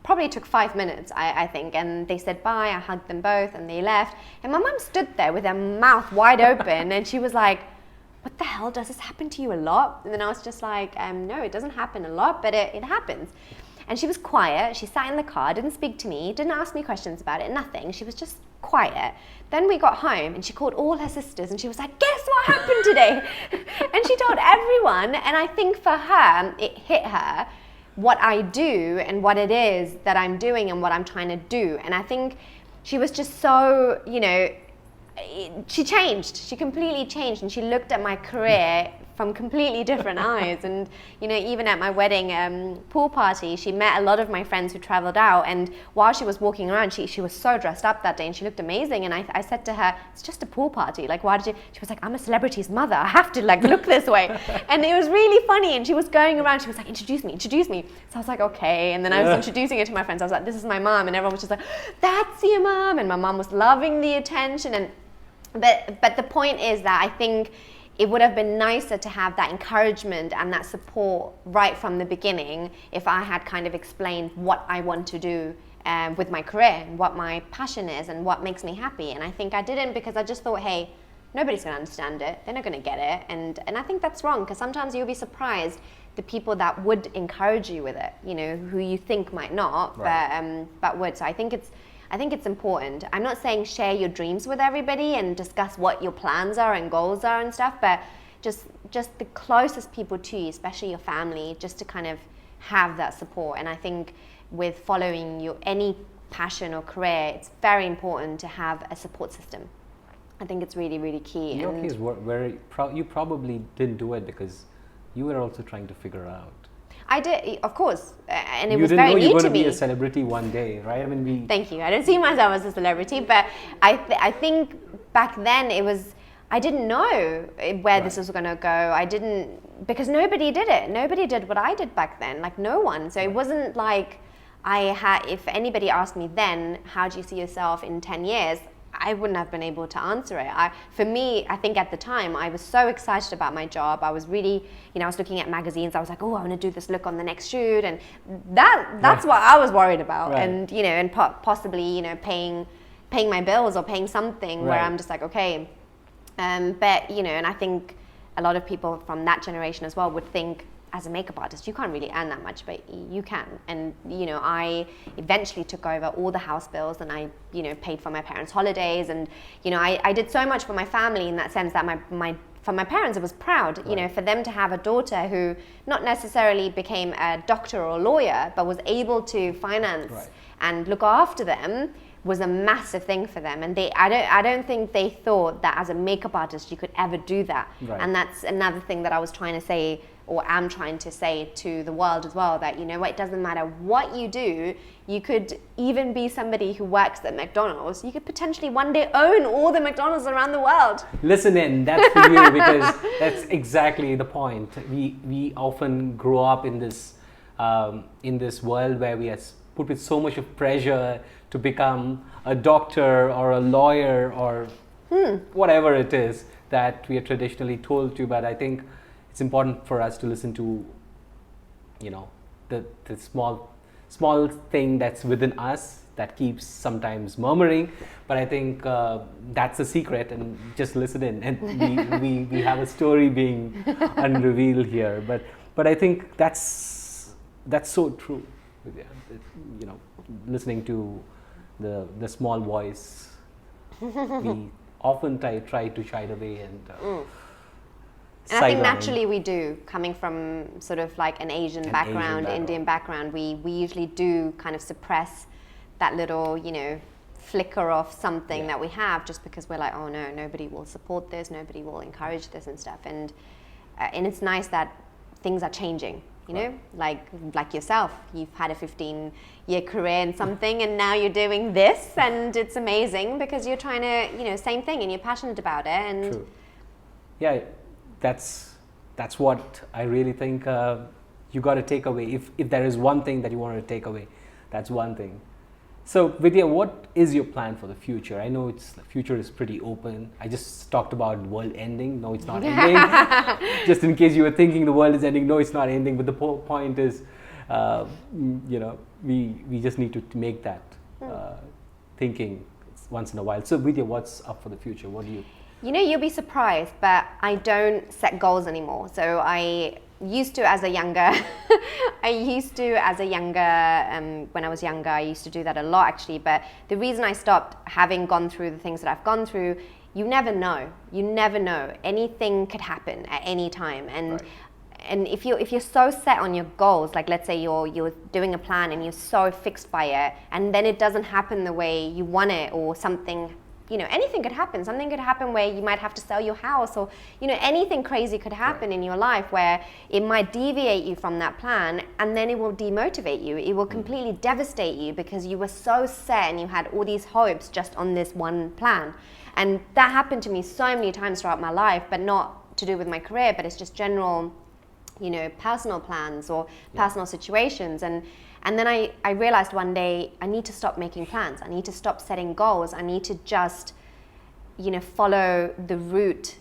probably took 5 minutes, I think, and they said bye. I hugged them both and they left, and my mum stood there with her mouth wide open and she was like, what the hell, does this happen to you a lot? And then I was just like, no, it doesn't happen a lot, but it happens. And she was quiet. She sat in the car, didn't speak to me, didn't ask me questions about it, nothing. She was just quiet. Then we got home and she called all her sisters and she was like, guess what happened today? And she told everyone. And I think for her, it hit her what I do and what it is that I'm doing and what I'm trying to do. And I think she was just so, she changed. She completely changed, and she looked at my career from completely different eyes. And even at my wedding pool party, she met a lot of my friends who traveled out, and while she was walking around, she was so dressed up that day and she looked amazing. And I said to her, it's just a pool party, like, why did you? She was like, I'm a celebrity's mother, I have to look this way. And it was really funny. And she was going around, she was like, introduce me. So I was like, okay. And then I was introducing her to my friends. I was like, this is my mom. And everyone was just like, that's your mom. And my mom was loving the attention. But the point is that I think it would have been nicer to have that encouragement and that support right from the beginning if I had kind of explained what I want to do with my career and what my passion is and what makes me happy. And I think I didn't, because I just thought, hey, nobody's going to understand it. They're not going to get it. And I think that's wrong, because sometimes you'll be surprised the people that would encourage you with it, who you think might not, right, but would. So I think it's important. I'm not saying share your dreams with everybody and discuss what your plans are and goals are and stuff, but just the closest people to you, especially your family, just to kind of have that support. And I think with following any passion or career, it's very important to have a support system. I think it's really, really key. In your case, you probably didn't do it because you were also trying to figure out. I did, of course, and it was very new to me. You didn't know you were going to be a celebrity one day, right? I mean, Thank you. I didn't see myself as a celebrity, but I think back then I didn't know where this was going to go. Because nobody did it. Nobody did what I did back then, like no one. So it wasn't like if anybody asked me then, how do you see yourself in 10 years? I wouldn't have been able to answer it. For me, I think at the time, I was so excited about my job. I was really, I was looking at magazines. I was like, oh, I want to do this look on the next shoot. And that's what I was worried about. Right. And, and possibly, paying my bills or paying something where I'm just like, okay. But, and I think a lot of people from that generation as well would think, as a makeup artist, you can't really earn that much, but you can. And, I eventually took over all the house bills, and I, paid for my parents' holidays. And, I did so much for my family in that sense that for my parents, I was proud, right, for them to have a daughter who not necessarily became a doctor or a lawyer, but was able to finance and look after them, was a massive thing for them. And I don't think they thought that as a makeup artist, you could ever do that. Right. And that's another thing that I was trying to say, or am trying to say to the world as well, that it doesn't matter what you do. You could even be somebody who works at McDonald's. You could potentially one day own all the McDonald's around the world. Listen in, that's for you, because that's exactly the point. We often grow up in this world where we are put with so much of pressure to become a doctor or a lawyer or whatever it is that we are traditionally told to. But I think it's important for us to listen to, the small thing that's within us that keeps sometimes murmuring. But I think that's the secret, and just listen in. And we have a story being unrevealed here. But I think that's so true. Listening to the small voice, we often try to shy away and I think naturally we do, coming from sort of like an Asian background, Indian background, we usually do kind of suppress that little, flicker of something that we have, just because we're like, oh no, nobody will support this, nobody will encourage this and stuff. And it's nice that things are changing, like yourself. You've had a 15-year career in something, and now you're doing this, and it's amazing because you're trying to, same thing, and you're passionate about it. And true. Yeah. That's what I really think you got to take away. If there is one thing that you want to take away, that's one thing. So Vidya, what is your plan for the future? I know the future is pretty open. I just talked about the world ending. No, it's not ending. Just in case you were thinking the world is ending, no, it's not ending. But the point is, we just need to make that thinking once in a while. So Vidya, what's up for the future? What do you You know, you'll be surprised, but I don't set goals anymore. So I used to as a younger, when I was younger, I used to do that a lot actually. But the reason I stopped, having gone through the things that I've gone through, you never know. You never know. Anything could happen at any time. And and if you're so set on your goals, like let's say you're doing a plan and you're so fixed by it, and then it doesn't happen the way you want it, or something, you know, anything could happen. Something could happen where you might have to sell your house, or, you know, anything crazy could happen in your life where it might deviate you from that plan, and then it will demotivate you. It will completely devastate you because you were so set and you had all these hopes just on this one plan. And that happened to me so many times throughout my life, but not to do with my career, but it's just general, you know, personal plans or personal situations. And then I realized one day I need to stop making plans. I need to stop setting goals. I need to just, you know, follow the route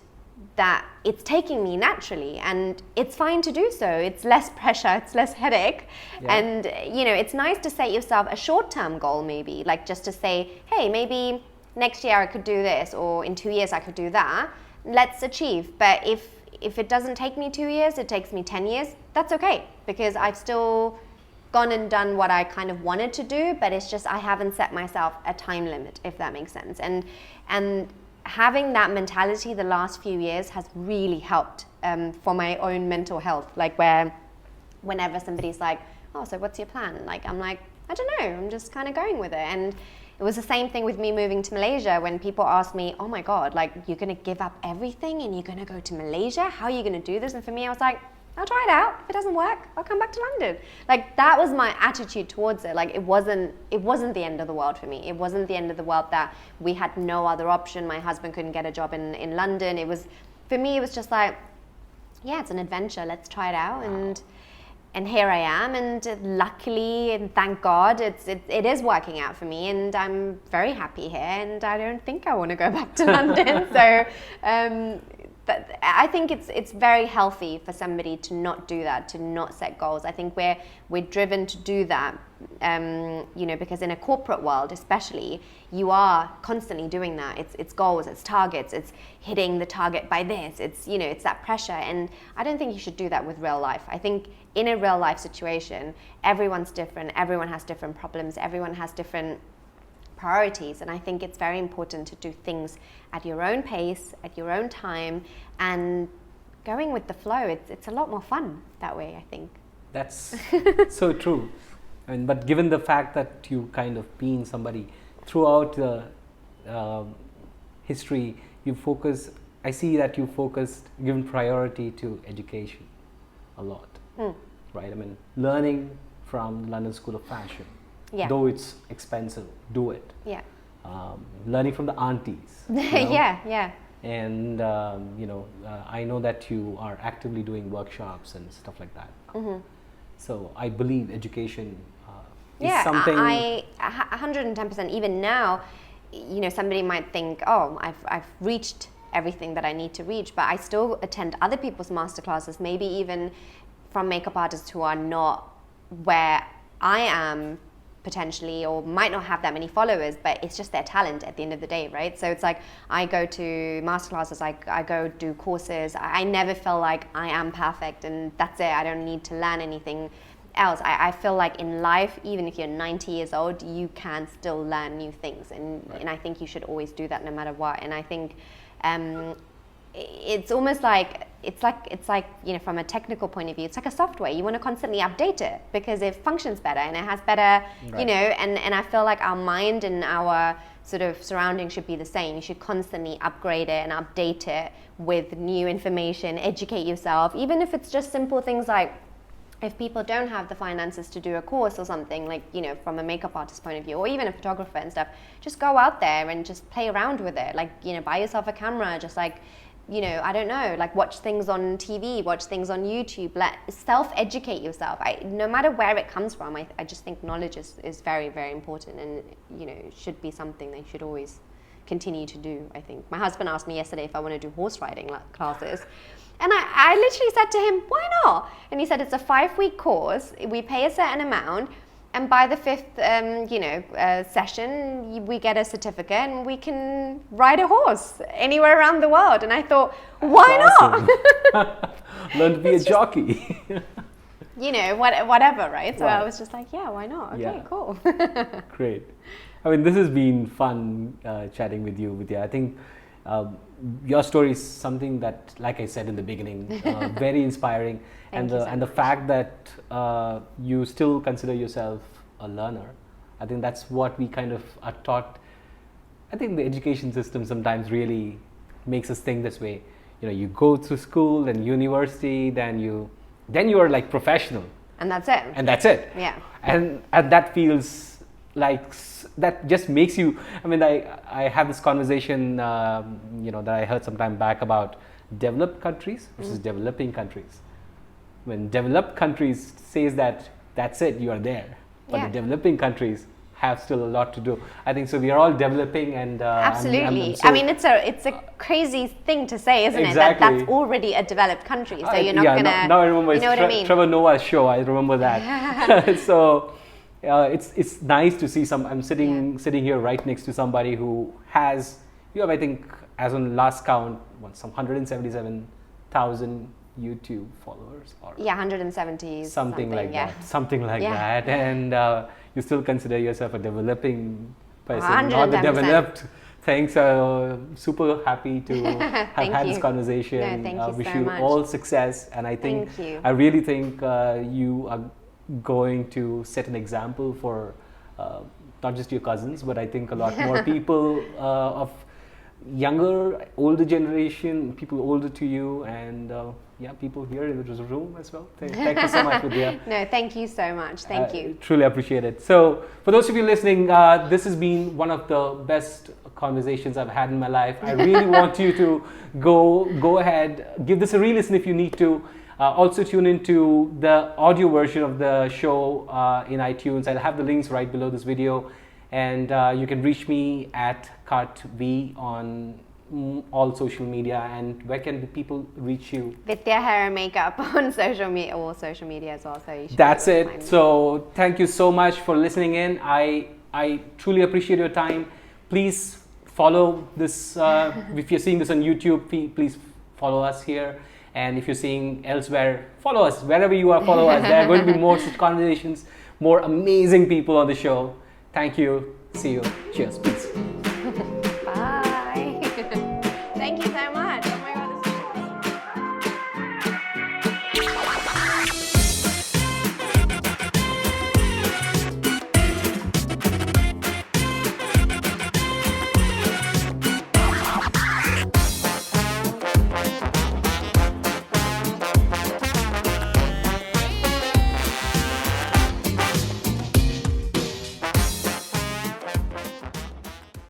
that it's taking me naturally. And it's fine to do so. It's less pressure, it's less headache. And, you know, it's nice to set yourself a short-term goal maybe, like just to say, hey, maybe next year I could do this, or in 2 years I could do that. Let's achieve. But if it doesn't take me 2 years, it takes me 10 years, that's okay, because I've still gone and done what I kind of wanted to do, but it's just I haven't set myself a time limit, if that makes sense. And having that mentality the last few years has really helped for my own mental health. Like whenever somebody's like, oh, so what's your plan? Like, I'm like, I don't know, I'm just kind of going with it. And it was the same thing with me moving to Malaysia, when people asked me, oh my God, like, you're going to give up everything and you're going to go to Malaysia? How are you going to do this? And for me, I was like, I'll try it out. If it doesn't work, I'll come back to London. Like, that was my attitude towards it. Like, it wasn't the end of the world for me. It wasn't the end of the world that we had no other option. My husband couldn't get a job in London. It was, for me, it was just like, yeah, it's an adventure. Let's try it out. And here I am, and luckily, and thank God, it is working out for me, and I'm very happy here, and I don't think I want to go back to London. So I think it's very healthy for somebody to not do that, to not set goals. I think we're driven to do that, you know, because in a corporate world especially, you are constantly doing that. It's goals, it's targets, it's hitting the target by this, it's, you know, it's that pressure. And I don't think you should do that with real life. I think in a real life situation, everyone's different, everyone has different problems, everyone has different priorities, and I think it's very important to do things at your own pace, at your own time, and going with the flow. It's a lot more fun that way, I think. That's so true. I mean, but given the fact that you kind of been somebody throughout the history, I see that you focused, given priority to education a lot, right? I mean, learning from London School of Fashion. Yeah. Though it's expensive, do it. Yeah. Learning from the aunties. You know? Yeah. And I know that you are actively doing workshops and stuff like that. Mm-hmm. So I believe education is something. I 110%. Even now, you know, somebody might think, oh, I've reached everything that I need to reach, but I still attend other people's masterclasses, maybe even from makeup artists who are not where I am potentially, or might not have that many followers, but it's just their talent at the end of the day, right? So it's like, I go to masterclasses, I go do courses. I never feel like I am perfect and that's it, I don't need to learn anything else. I feel like in life, even if you're 90 years old, you can still learn new things, and I think you should always do that no matter what. And I think it's almost like it's like you know, from a technical point of view, it's like a software. You want to constantly update it because it functions better and it has better, you know. And I feel like our mind and our sort of surroundings should be the same. You should constantly upgrade it and update it with new information. Educate yourself, even if it's just simple things like, if people don't have the finances to do a course or something, like, you know, from a makeup artist point of view, or even a photographer and stuff, just go out there and just play around with it. Like, you know, buy yourself a camera, just like, you know, I don't know, like watch things on TV, watch things on YouTube, self-educate yourself. No matter where it comes from, I just think knowledge is very, very important, and, you know, should be something they should always continue to do, I think. My husband asked me yesterday if I want to do horse riding classes. And I literally said to him, why not? And he said, it's a 5-week course. We pay a certain amount. And by the fifth, session, we get a certificate and we can ride a horse anywhere around the world. And I thought, why not? Learn to be a jockey. Whatever, right? So Right. I was just like, yeah, why not? Okay, Yeah. cool. Great. I mean, this has been fun chatting with you, Vidya. I think your story is something that, like I said in the beginning, very inspiring. Thank you so And the much. fact that you still consider yourself a learner, I think that's what we kind of are taught. I think the education system sometimes really makes us think this way. You go through school and university, then you are like professional, And that's it. and that's it. Yeah. And that feels like that just makes you. I mean, I have this conversation that I heard some time back about developed countries versus developing countries. When developed countries says that that's it, you are there, but Yeah. the developing countries have still a lot to do. I think so. We are all developing, and Absolutely. so- I mean, it's a crazy thing to say, isn't it? That Exactly. that's already a developed country. So you're not yeah, gonna. now I remember. You It's know what I mean? Trevor Noah's show. I remember that. So it's nice to see some. I'm sitting here right next to somebody who has. You have, I think, as on last count, some 177,000 YouTube followers, or Yeah, 170 something like yeah. that. Something like Yeah. that, and you still consider yourself a developing person, not the 110%. developed. Thanks. Super happy to have Thank had this you. conversation. No, thank you Wish so you much. all success, and I think Thank you. I really think you are going to set an example for not just your cousins, but I think a lot more people of younger, older generation, people older to you, and people here in the room as well. Thank you so much, Vidya. No, thank you so much. Thank you. Truly appreciate it. So, for those of you listening, this has been one of the best conversations I've had in my life. I really want you to go ahead, give this a re-listen if you need to. Also tune into the audio version of the show in iTunes. I'll have the links right below this video, and you can reach me at KartV on all social media. And where can the people reach you? Vidya Hair and Makeup on social media, all social media as well. So you should That's be able to it. find me. So thank you so much for listening in. I truly appreciate your time. Please follow this. If you're seeing this on YouTube, please follow us here. And if you're seeing elsewhere, follow us. Wherever you are, follow us. There are going to be more such conversations, more amazing people on the show. Thank you. See you. Cheers. Peace.